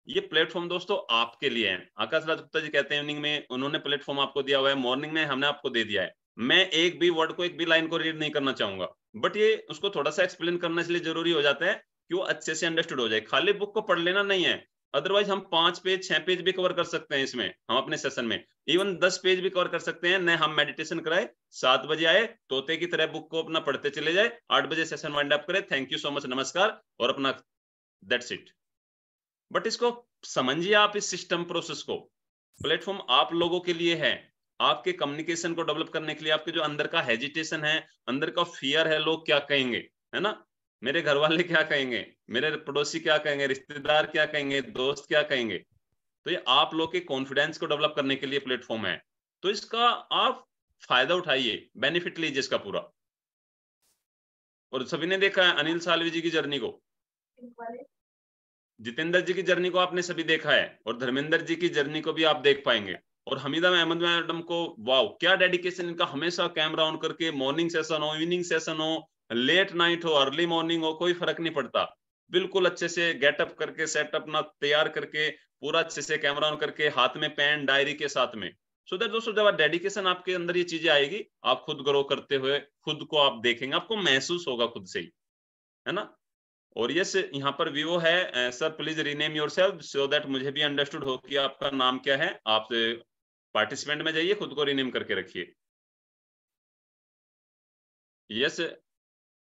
A: ये प्लेटफॉर्म दोस्तों आपके लिए है। आकाश राज गुप्ता जी कहते हैं इवनिंग में उन्होंने प्लेटफॉर्म आपको दिया हुआ है, मॉर्निंग में हमने आपको दे दिया है। मैं एक भी वर्ड को, एक भी लाइन को रीड नहीं करना चाहूंगा, बट ये उसको थोड़ा सा एक्सप्लेन करना इसलिए जरूरी हो जाता है कि वो अच्छे से अंडरस्टूड हो जाए। खाली बुक को पढ़ लेना नहीं है, अदरवाइज हम 5 पेज 6 पेज भी कवर कर सकते हैं इसमें, हम अपने सेशन में इवन 10 पेज भी कवर कर सकते हैं। न हम मेडिटेशन कराए, 7 बजे आए, तोते की तरह बुक को अपना पढ़ते चले जाए, 8 बजे सेशन वाइंड अप करें, थैंक यू सो मच, नमस्कार, और अपना दैट्स इट। बट इसको समझिए आप, इस सिस्टम प्रोसेस को। प्लेटफॉर्म आप लोगों के लिए है, आपके कम्युनिकेशन को डेवलप करने के लिए। आपके जो अंदर का हेजिटेशन है, अंदर का फियर है, लोग क्या कहेंगे, है ना, मेरे घर वाले क्या कहेंगे, मेरे पड़ोसी क्या कहेंगे, रिश्तेदार क्या कहेंगे, दोस्त क्या कहेंगे, तो ये आप लोग के कॉन्फिडेंस को डेवलप करने के लिए प्लेटफॉर्म है। तो इसका आप फायदा उठाइए, बेनिफिट लीजिए इसका पूरा। और सभी ने देखा है अनिल सालवी जी की जर्नी को, जितेंद्र जी की जर्नी को आपने सभी देखा है, और धर्मेंद्र जी की जर्नी को भी आप देख पाएंगे। और हमीदा अहमद मैडम को, वाओ, क्या डेडिकेशन इनका, हमेशा कैमरा ऑन करके, मॉर्निंग सेशन हो, इवनिंग सेशन हो, लेट नाइट हो, अर्ली मॉर्निंग हो, कोई फर्क नहीं पड़ता, बिल्कुल अच्छे से गेटअप करके, सेटअप ना तैयार करके, पूरा अच्छे से कैमरा ऑन करके, हाथ में पेन डायरी के साथ में। सो दैट दोस्तों, जब डेडिकेशन आपके अंदर ये चीजें आएगी, आप खुद ग्रो करते हुए खुद को आप देखेंगे, आपको महसूस होगा खुद से ही, है ना। और यस, यहाँ पर विवो है, sir please rename yourself so that मुझे भी अंडरस्टूड हो कि आपका नाम क्या है। आप पार्टिसिपेंट में जाइए, खुद को रीनेम करके रखिए। यस,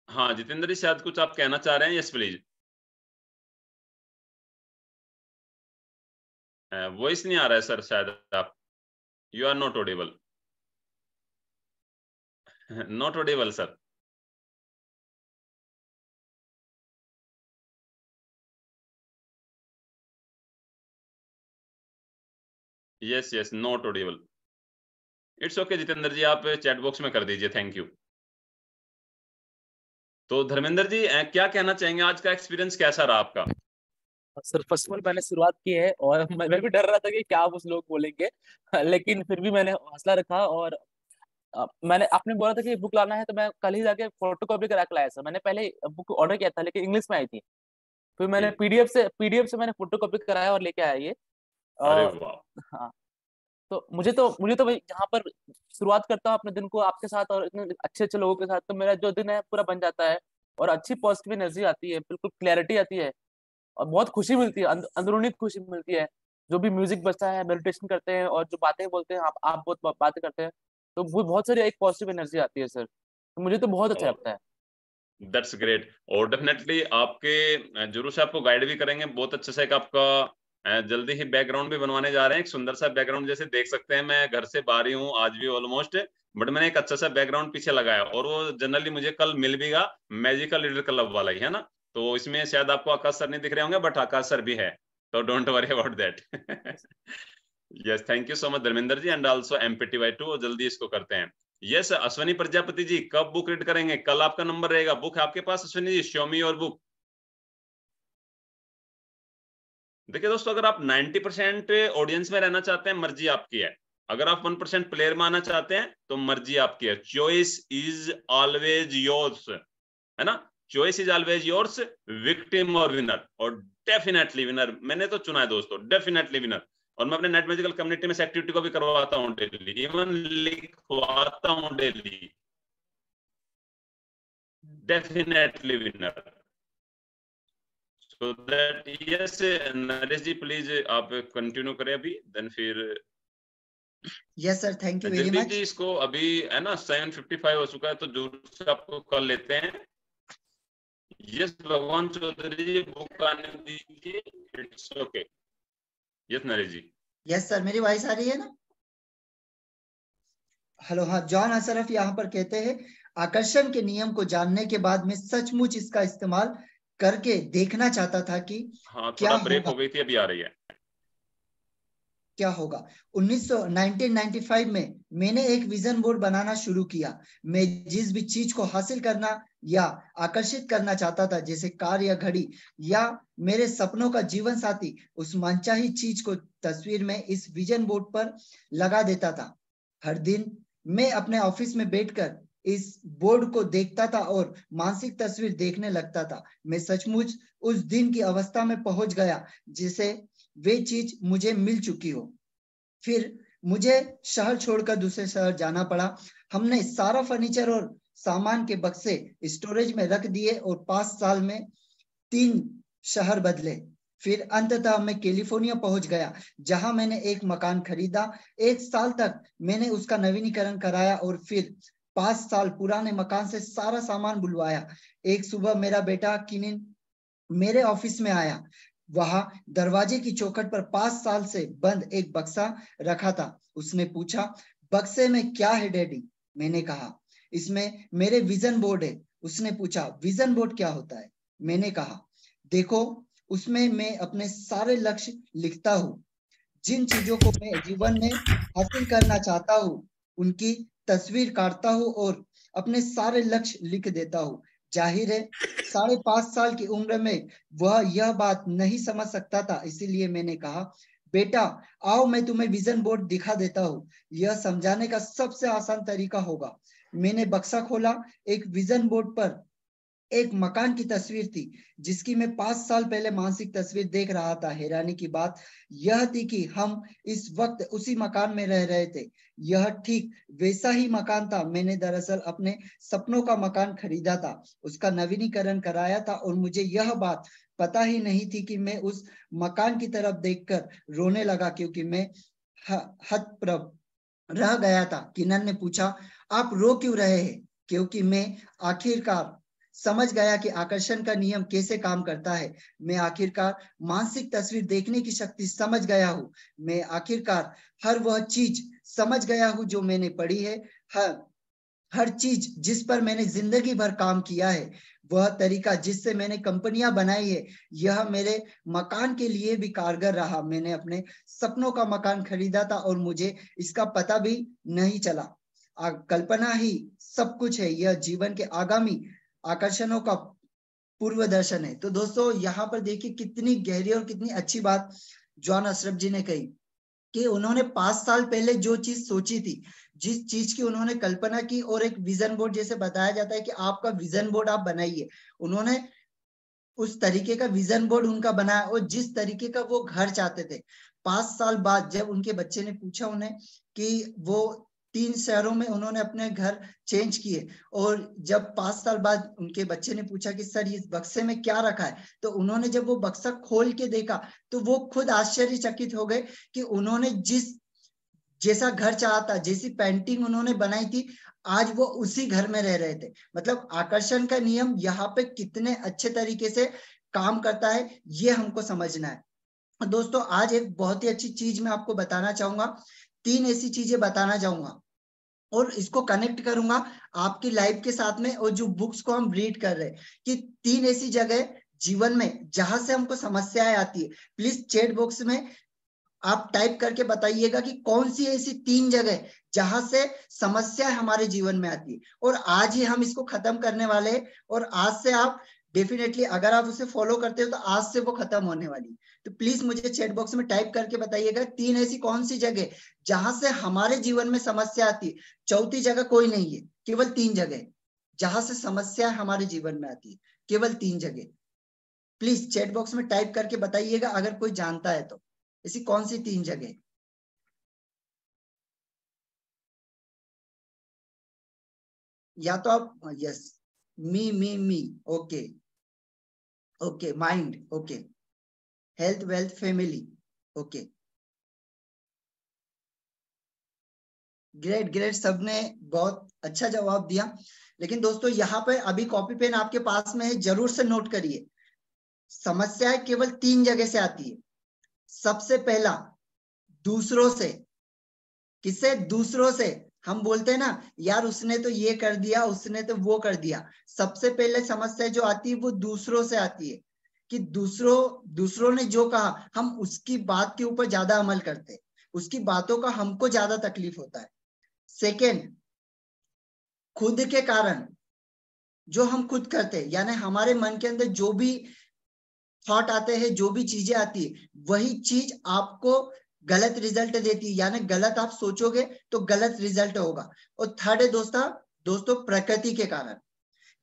A: हाँ जितेंद्र जी, शायद कुछ आप कहना चाह रहे हैं, यस प्लीज। वॉइस नहीं आ रहा है सर, शायद आप, you are not audible, not audible sir. Yes yes, not audible. It's okay Jitendra ji, आप चैट बॉक्स में कर दीजिए, थैंक यू। तो धर्मेंद्र जी, क्या कहना चाहेंगे, आज का एक्सपीरियंस कैसा रहा आपका?
E: सर फर्स्ट ऑफ ऑल मैंने शुरुआत की है, और मैं भी डर रहा था कि क्या कुछ लोग बोलेंगे, लेकिन फिर भी मैंने हौसला रखा। और मैंने आपने बोला था कि बुक लाना है, तो मैं कल ही जाके फोटो कॉपी करा के लाया सर। मैंने पहले बुक ऑर्डर किया था, लेकिन इंग्लिश में आई थी, फिर मैंने
A: जी,
E: पीडीएफ से मैंने फोटो कॉपी कराया और लेके आया ये।
A: अरे
E: और
A: वाह,
E: हाँ, तो मुझे तो भाई यहाँ पर शुरुआत करता हूँ अपने दिन को आपके साथ और इतने अच्छे अच्छे लोगों के साथ, तो मेरा जो दिन है पूरा बन जाता है, और अच्छी पॉजिटिव एनर्जी आती है, बिल्कुल क्लैरिटी आती है, और बहुत खुशी मिलती है, अंदरूनी खुशी मिलती है। जो भी म्यूजिक बजता है, मेडिटेशन करते हैं, और जो बातें बोलते हैं, आप बहुत बातें करते हैं, तो वो बहुत सारी एक पॉजिटिव एनर्जी आती है सर। तो मुझे तो बहुत अच्छा लगता है।
A: That's great. और डेफिनेटली आपके जरूर से आपको गाइड भी करेंगे बहुत अच्छे से। एक आपका जल्दी ही बैकग्राउंड भी बनवाने जा रहे हैं, एक सुंदर सा बैकग्राउंड। जैसे देख सकते हैं मैं घर से बाहर ही हूँ आज भी ऑलमोस्ट, बट मैंने एक अच्छा सा बैकग्राउंड पीछे लगाया, और वो जनरली मुझे कल मिल भी गया, मैजिकल लीडर क्लब वाला ही है ना। तो इसमें शायद आपको आकाश सर नहीं दिख रहे होंगे, बट आकाश सर भी है, तो don't worry about that. Yes, thank you so much Dharmendra ji, and also MPTY2, जल्दी इसको करते हैं। यस अश्विनी प्रजापति जी, कब बुक रीड करेंगे? कल आपका नंबर रहेगा। बुक है आपके पास Ashwini ji? Show me your book. देखिए दोस्तों, अगर आप 90% ऑडियंस में रहना चाहते हैं, मर्जी आपकी है। अगर आप 1% प्लेयर में आना चाहते हैं तो मर्जी आपकी है। चॉइस इज ऑलवेज योर्स, है ना। Choice is always yours, victim और विनर। और डेफिनेटली विनर मैंने तो चुना है दोस्तों, डेफिनेटली विनर। और मैं अपने नेट मैजिकल कम्युनिटी में एक्टिविटी को भी करवाता हूँ डेली, इवन लिखवाता हूँ daily. Definitely winner. So that yes Naresh ji please आप कंटिन्यू करें अभी, देन फिर।
F: Yes sir, thank you very
A: Jagdeep
F: much.
A: जी इसको अभी है ना 7:55 हो चुका है, तो जरूर से आपको कर लेते हैं। यस भगवान चौधरी जी, बुक आने दीजिए, it's okay. Yes Naresh ji.
F: Yes sir, मेरी वॉइस आ रही है ना? हेलो। हाँ, जॉन अशरफ यहाँ पर कहते हैं, आकर्षण के नियम को जानने के बाद मैं सचमुच इसका इस्तेमाल करके देखना चाहता था कि
A: हाँ,
F: क्या
A: थोड़ा ब्रेक
F: होगा।
A: हो गई थी, अभी आ रही है।
F: क्या होगा। 1995 में मैंने एक विजन बोर्ड बनाना शुरू किया। मैं जिस भी चीज को हासिल करना या आकर्षित करना चाहता था, जैसे कार या घड़ी या मेरे सपनों का जीवन साथी, उस मनचाही चीज को तस्वीर में इस विजन बोर्ड पर लगा देता था। हर दिन मैं अपने ऑफिस में बैठकर इस बोर्ड को देखता था और मानसिक तस्वीर देखने लगता था। मैं सचमुच उस दिन की अवस्था में पहुंच गया जिसे वे चीज मुझे मिल चुकी हो। फिर मुझे शहर छोड़कर दूसरे शहर जाना पड़ा। हमने सारा फर्नीचर और सामान के बक्से स्टोरेज में रख दिए और 5 साल में 3 शहर बदले। फिर अंततः मैं कैलिफोर्निया पहुंच गया, जहां मैंने एक मकान खरीदा। 1 साल तक मैंने उसका नवीनीकरण कराया और फिर 5 साल पुराने मकान से सारा सामान बुलवाया। एक सुबह मेरा बेटा किनिन मेरे ऑफिस में आया। वहां दरवाजे की चौखट पर 5 साल से बंद एक बक्सा रखा था। उसने पूछा, बक्से में क्या है डैडी? मैंने कहा, इसमें मेरे विजन बोर्ड है। उसने पूछा, विजन बोर्ड क्या होता है? मैंने कहा, देखो, उसमें मैं अपने सारे लक्ष्य लिखता हूँ। जिन चीजों को मैं जीवन में हासिल करना चाहता हूँ उनकी तस्वीर काटता हूँ और अपने सारे लक्ष्य लिख देता हूँ। जाहिर है 5.5 साल की उम्र में वह यह बात नहीं समझ सकता था, इसीलिए मैंने कहा, बेटा आओ मैं तुम्हें विजन बोर्ड दिखा देता हूँ। यह समझाने का सबसे आसान तरीका होगा। मैंने बक्सा खोला। एक विजन बोर्ड पर एक मकान की तस्वीर थी जिसकी मैं 5 साल पहले मानसिक तस्वीर देख रहा था। हैरानी की बात यह थी कि हम इस वक्त उसी मकान में रह रहे थे। यह ठीक वैसा ही मकान था। मैंने दरअसल अपने सपनों का मकान खरीदा था, उसका नवीनीकरण कराया था और मुझे यह बात पता ही नहीं थी कि मैं उस मकान की तरफ देखकर रोने लगा, क्योंकि मैं हतप्रभ रह गया था। किनन ने पूछा, आप रो क्यों रहे हैं? क्योंकि मैं आखिरकार समझ गया कि आकर्षण का नियम कैसे काम करता है। मैं आखिरकार मानसिक तस्वीर देखने की शक्ति समझ गया हूँ। मैं आखिरकार हर वह चीज समझ गया हूँ जो मैंने पढ़ी है। हर चीज जिस पर मैंने जिंदगी भर काम किया है, वह तरीका जिससे मैंने कंपनियां बनाई है, यह मेरे मकान के लिए भी कारगर रहा। मैंने अपने सपनों का मकान खरीदा था और मुझे इसका पता भी नहीं चला। कल्पना ही सब कुछ है। यह जीवन के आगामी आकर्षणों का पूर्व दर्शन है। तो दोस्तों यहाँ पर देखिए कितनी गहरी और कितनी अच्छी बात जॉन अशरफ जी ने कही कि उन्होंने 5 साल पहले जो चीज सोची थी, जिस चीज की उन्होंने कल्पना की, और एक विजन बोर्ड, जैसे बताया जाता है कि आपका विजन बोर्ड आप बनाइए, उन्होंने उस तरीके का विजन बोर्ड उनका बनाया और जिस तरीके का वो घर चाहते थे। 5 साल बाद जब उनके बच्चे ने पूछा उन्हें कि वो 3 शहरों में उन्होंने अपने घर चेंज किए, और जब 5 साल बाद उनके बच्चे ने पूछा कि सर इस बक्से में क्या रखा है, तो उन्होंने जब वो बक्सा खोल के देखा तो वो खुद आश्चर्यचकित हो गए कि उन्होंने जैसा घर चाहा था, जैसी पेंटिंग उन्होंने बनाई थी, आज वो उसी घर में रह रहे थे। मतलब आकर्षण का नियम यहाँ पे कितने अच्छे तरीके से काम करता है ये हमको समझना है। दोस्तों आज एक बहुत ही अच्छी चीज मैं आपको बताना चाहूंगा, 3 ऐसी चीजें बताना चाहूंगा और इसको कनेक्ट करूंगा आपकी लाइफ के साथ में, और जो बुक्स को हम रीड कर रहे हैं कि 3 ऐसी जगह जीवन में जहां से हमको समस्याएं आती है। प्लीज चैट बॉक्स में आप टाइप करके बताइएगा कि कौन सी ऐसी 3 जगह जहां से समस्या हमारे जीवन में आती है, और आज ही हम इसको खत्म करने वाले हैं। और आज से आप डेफिनेटली अगर आप उसे फॉलो करते हो तो आज से वो खत्म होने वाली है। तो प्लीज मुझे चैट बॉक्स में टाइप करके बताइएगा 3 ऐसी कौन सी जगह जहां से हमारे जीवन में समस्या आती है। चौथी जगह कोई नहीं है, केवल 3 जगह जहां से समस्या हमारे जीवन में आती है, केवल 3 जगह। प्लीज चैट बॉक्स में टाइप करके बताइएगा अगर कोई जानता है तो, ऐसी कौन सी 3 जगह। या तो आप yes, me okay okay, mind okay, health wealth family okay, great great, सबने बहुत अच्छा जवाब दिया। लेकिन दोस्तों यहाँ पे अभी कॉपी पेन आपके पास में है, जरूर से नोट करिए। समस्याएं केवल 3 जगह से आती है। सबसे पहला दूसरों से। किससे? दूसरों से। हम बोलते हैं ना यार उसने तो ये कर दिया, उसने तो वो कर दिया। सबसे पहले समस्या जो आती है वो दूसरों से आती है, कि दूसरों ने जो कहा हम उसकी बात के ऊपर ज्यादा अमल करते हैं, उसकी बातों का हमको ज्यादा तकलीफ होता है। सेकेंड, खुद के कारण जो हम खुद करते हैं, यानी हमारे मन के अंदर जो भी थॉट आते हैं, जो भी चीजें आती है, वही चीज आपको गलत रिजल्ट देती है, यानी गलत आप सोचोगे तो गलत रिजल्ट होगा। और थर्ड है दोस्तों प्रकृति के कारण,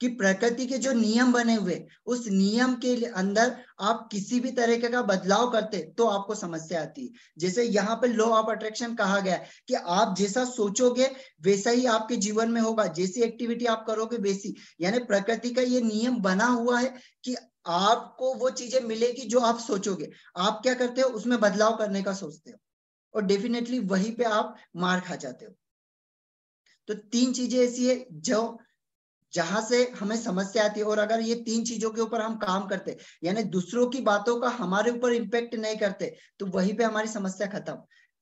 F: कि प्रकृति के जो नियम बने हुए उस नियम के अंदर आप किसी भी तरीके का बदलाव करते तो आपको समस्या आती है। जैसे यहाँ पे लॉ ऑफ अट्रैक्शन कहा गया है कि आप जैसा सोचोगे वैसा ही आपके जीवन में होगा, जैसी एक्टिविटी आप करोगे वैसी। यानी प्रकृति का ये नियम बना हुआ है कि आपको वो चीजें मिलेगी जो आप सोचोगे। आप क्या करते हो? उसमें बदलाव करने का सोचते हो और डेफिनेटली वहीं पे आप मार खा जाते हो। तो 3 चीजें ऐसी है जो जहां से हमें समस्या आती है, और अगर ये 3 चीजों के ऊपर हम काम करते, यानी दूसरों की बातों का हमारे ऊपर इम्पेक्ट नहीं करते, तो वहीं पे हमारी समस्या खत्म।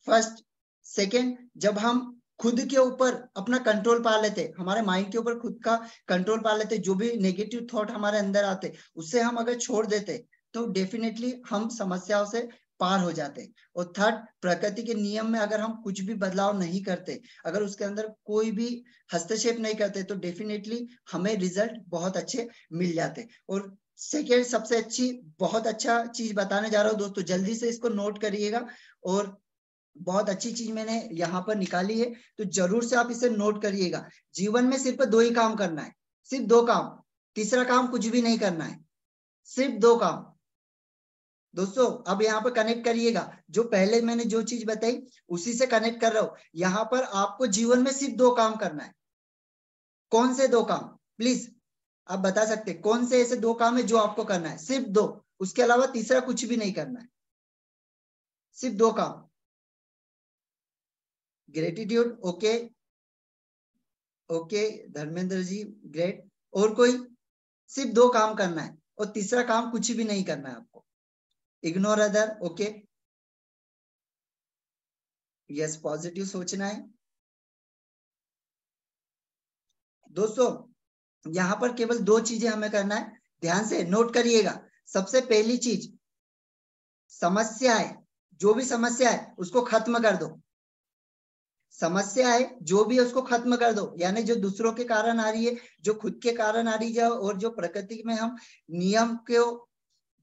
F: फर्स्ट। सेकेंड, जब हम खुद के ऊपर अपना कंट्रोल पा लेते, हमारे माइंड के ऊपर खुद का कंट्रोल पा लेते, जो भी नेगेटिव थॉट हमारे अंदर आते उससे हम अगर छोड़ देते तो डेफिनेटली हम समस्याओं से पार हो जाते। और थर्ड, प्रकृति के नियम में अगर हम कुछ भी बदलाव नहीं करते, अगर उसके अंदर कोई भी हस्तक्षेप नहीं करते, तो डेफिनेटली हमें रिजल्ट बहुत अच्छे मिल जाते। और सेकेंड सबसे अच्छी, बहुत अच्छा चीज बताने जा रहा हूँ दोस्तों, जल्दी से इसको नोट करिएगा। और बहुत अच्छी चीज मैंने यहाँ पर निकाली है, तो जरूर से आप इसे नोट करिएगा। जीवन में सिर्फ 2 ही काम करना है, सिर्फ 2 काम, तीसरा काम कुछ भी नहीं करना है, सिर्फ 2 काम। दोस्तों अब यहाँ पर कनेक्ट करिएगा, जो पहले मैंने जो चीज बताई उसी से कनेक्ट कर रहा हूं। यहाँ पर आपको जीवन में सिर्फ 2 काम करना है। कौन से 2 काम? प्लीज आप बता सकते हैं कौन से ऐसे 2 काम है जो आपको करना है? सिर्फ 2, उसके अलावा तीसरा कुछ भी नहीं करना है, सिर्फ 2 काम। Gratitude okay okay, Dharmendra ji great. और कोई? सिर्फ 2 काम करना है और तीसरा काम कुछ भी नहीं करना है आपको। Ignore other okay, yes positive सोचना है। दोस्तों यहाँ पर केवल 2 चीजें हमें करना है, ध्यान से नोट करिएगा। सबसे पहली चीज, समस्या है, जो भी समस्या है उसको खत्म कर दो। समस्या है जो भी है उसको खत्म कर दो, यानी जो दूसरों के कारण आ रही है, जो खुद के कारण आ रही है, और जो प्रकृति में हम नियम को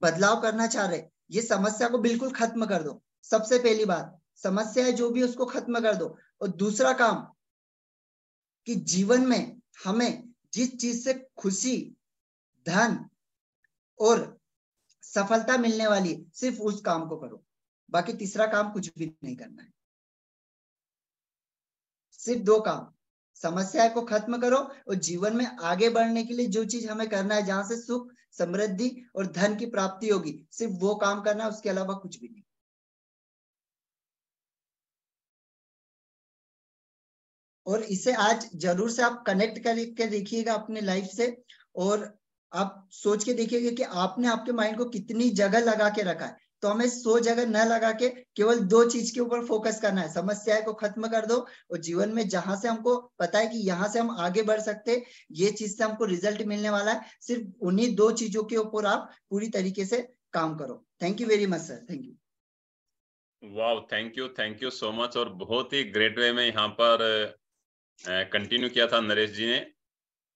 F: बदलाव करना चाह रहे, ये समस्या को बिल्कुल खत्म कर दो। सबसे पहली बात, समस्या है जो भी उसको खत्म कर दो। और दूसरा काम, कि जीवन में हमें जिस चीज से खुशी, धन और सफलता मिलने वाली, सिर्फ उस काम को करो, बाकी तीसरा काम कुछ भी नहीं करना है। सिर्फ 2 काम, समस्या को खत्म करो और जीवन में आगे बढ़ने के लिए जो चीज हमें करना है, जहां से सुख, समृद्धि और धन की प्राप्ति होगी, सिर्फ वो काम करना है, उसके अलावा कुछ भी नहीं। और इसे आज जरूर से आप कनेक्ट करके देखिएगा अपने लाइफ से, और आप सोच के देखिएगा कि आपने आपके माइंड को कितनी जगह लगा के रखा है। तो हमें 100 जगह न लगा के केवल 2 चीज के ऊपर फोकस करना है। समस्याएं को खत्म कर दो, और जीवन में जहां से हमको पता है कि यहाँ से हम आगे बढ़ सकते, ये चीज से हमको रिजल्ट मिलने वाला है, सिर्फ उन्हीं 2 चीजों के ऊपर आप पूरी तरीके से काम करो। Thank you very much sir. Thank you.
A: वाह, थैंक यू सो मच। और बहुत ही ग्रेट वे में यहाँ पर कंटिन्यू किया था नरेश जी ने।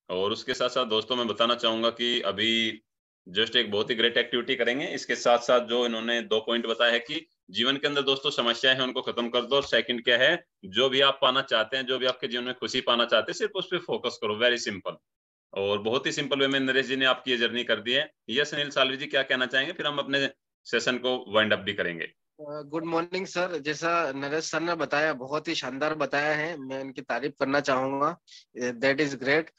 A: और उसके साथ साथ दोस्तों मैं बताना चाहूंगा कि अभी जस्ट एक बहुत ही ग्रेट एक्टिविटी करेंगे। इसके साथ साथ जो इन्होंने 2 पॉइंट बताया है कि जीवन के अंदर दोस्तों समस्याएं हैं उनको खत्म कर दो, और सेकंड क्या है, जो भी आप पाना चाहते हैं, जो भी आपके जीवन में खुशी पाना चाहते हैं, सिर्फ उस पर फोकस करो। वेरी सिंपल, और बहुत ही सिंपल वे में नरेश जी ने आपकी ये जर्नी कर दी है। यस अनिल सालवी जी, क्या कहना चाहेंगे? फिर हम अपने सेशन को वाइंड अप भी करेंगे।
B: Good morning sir. जैसा नरेश सर ने बताया, बहुत ही शानदार बताया है, मैं इनकी तारीफ करना चाहूंगा। That is great.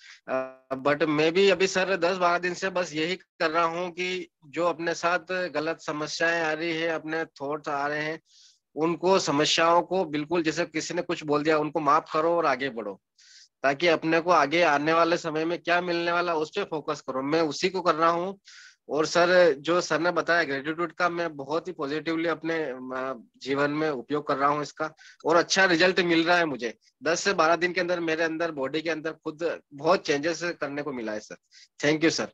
B: बट मैं भी अभी सर 10-12 दिन से बस यही कर रहा हूँ कि जो अपने साथ गलत समस्याएं आ रही है, अपने थॉट्स आ रहे हैं, उनको समस्याओं को बिल्कुल, जैसे किसी ने कुछ बोल दिया, उनको माफ करो और आगे बढ़ो, ताकि अपने को आगे आने वाले समय में क्या मिलने वाला उस पर फोकस करो। मैं उसी को कर रहा हूँ। और सर जो सर ने बताया ग्रेटिट्यूड का, मैं बहुत ही पॉजिटिवली अपने जीवन में उपयोग कर रहा हूँ इसका, और अच्छा रिजल्ट मिल रहा है मुझे। 10 से 12 दिन के अंदर मेरे अंदर, बॉडी के अंदर खुद बहुत चेंजेस करने को मिला है सर। थैंक यू सर,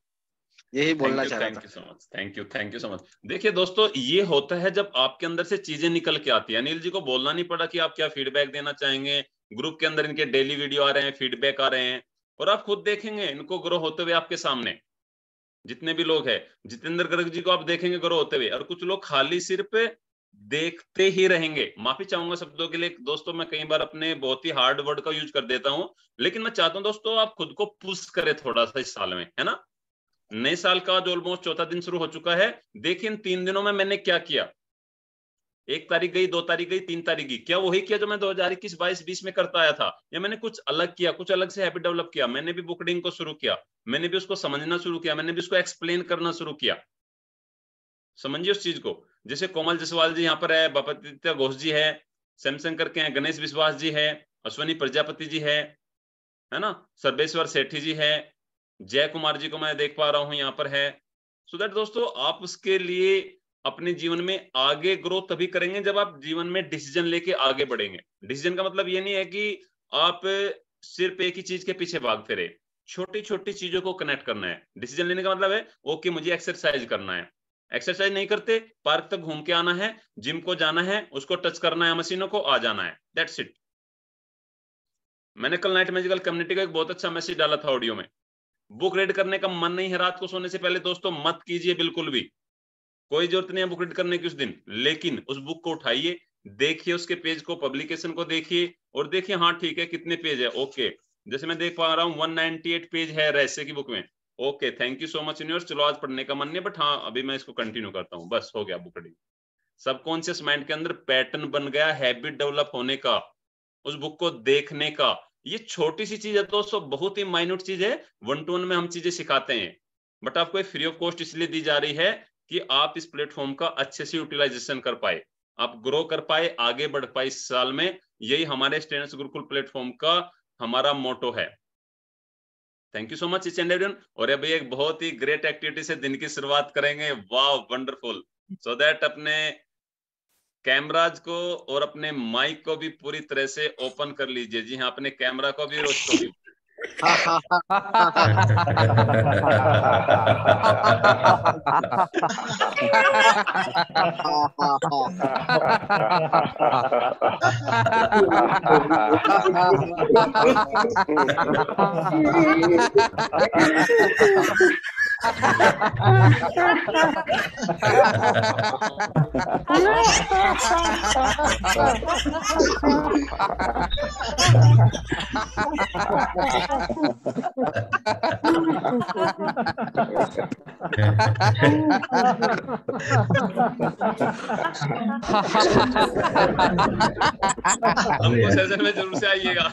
B: यही बोलना चाह रहा था।
A: Thank you so much, thank you so much. देखिए दोस्तों, ये होता है जब आपके अंदर से चीजें निकल के आती है। अनिल जी को बोलना नहीं पड़ा कि आप क्या फीडबैक देना चाहेंगे। ग्रुप के अंदर इनके डेली वीडियो आ रहे हैं, फीडबैक आ रहे हैं, और आप खुद देखेंगे इनको ग्रो होते हुए आपके सामने। जितने भी लोग हैं, जितेंद्र गर्ग जी को आप देखेंगे ग्रो होते हुए, और कुछ लोग खाली सिर्फ देखते ही रहेंगे। माफी चाहूंगा शब्दों के लिए दोस्तों, मैं कई बार अपने बहुत ही हार्ड वर्ड का यूज कर देता हूं, लेकिन मैं चाहता हूं दोस्तों आप खुद को पुश करें थोड़ा सा इस साल में, है ना। नए साल का जो ऑलमोस्ट 4था दिन शुरू हो चुका है। देखिए इन 3 दिनों में मैंने क्या किया। 1 तारीख गई, 2 तारीख गई, 3 तारीख गई, क्या वही किया जो मैं 2021, 22, 20 में करता आया था, या मैंने कुछ अलग किया, कुछ अलग से हैबिट डेवलप किया। मैंने भी बुक रीडिंग को शुरू किया, मैंने भी उसको समझना शुरू किया, मैंने भी उसको एक्सप्लेन करना शुरू किया। समझिए उस चीज को। जैसे कोमल जसवाल जी यहाँ पर है, बापादित्य घोष जी है, सैमसंग करके हैं, गणेश विश्वास जी है, अश्वनी प्रजापति जी है ना, सर्वेश्वर सेठी जी है, जय कुमार जी को मैं देख पा रहा हूं यहाँ पर है। सो दैट दोस्तों आप उसके लिए अपने जीवन में आगे ग्रो तभी करेंगे जब आप जीवन में डिसीजन लेके आगे बढ़ेंगे। डिसीजन का मतलब ये नहीं है कि आप सिर्फ एक ही चीज के पीछे भागते रहे, छोटी छोटी चीजों को कनेक्ट करना है। डिसीजन लेने का मतलब है ओके मुझे एक्सरसाइज करना है, एक्सरसाइज नहीं करते, पार्क तक घूम के आना है, जिम को जाना है, उसको टच करना है, मशीनों को आ जाना है, दैट्स इट। मैंने कल नाइट मैजिकल कम्युनिटी का एक बहुत अच्छा मैसेज डाला था ऑडियो में। बुक रीड करने का मन नहीं है रात को सोने से पहले दोस्तों, मत कीजिए बिल्कुल भी। कोई जरूरत नहीं है बुक रीड करने की उस दिन, लेकिन उस बुक को उठाइए, देखिए उसके पेज को, पब्लिकेशन को देखिए, और देखिए हाँ ठीक है कितने पेज है। ओके, जैसे मैं देख पा रहा हूँ 198 पेज है रहस्य की बुक में। Okay, thank you so much universe. चलो आज पढ़ने का मन नहीं, बट हाँ अभी मैं इसको कंटिन्यू करता हूँ, बस हो गया बुक रीडिंग। सबकॉन्शियस माइंड के अंदर पैटर्न बन गया, हैबिट डेवलप होने का, उस बुक को देखने का। ये छोटी सी चीज है दोस्तों, बहुत ही माइन्यूट चीज है। 1-to-1 में हम चीजें सिखाते हैं, बट आपको फ्री ऑफ कॉस्ट इसलिए दी जा रही है कि आप इस प्लेटफॉर्म का अच्छे से यूटिलाइजेशन कर पाए, आप ग्रो कर पाए, आगे बढ़ पाए इस साल में। यही हमारे स्टूडेंट्स गुरुकुल प्लेटफॉर्म का हमारा मोटो है। Thank you so much each and everyone. और अभी एक बहुत ही ग्रेट एक्टिविटी से दिन की शुरुआत करेंगे। वाह वंडरफुल। सो दैट अपने कैमराज को और अपने माइक को भी पूरी तरह से ओपन कर लीजिए। जी हाँ, अपने कैमरा को भी और उसको भी। हमको सेशन में जरूर से आइएगा।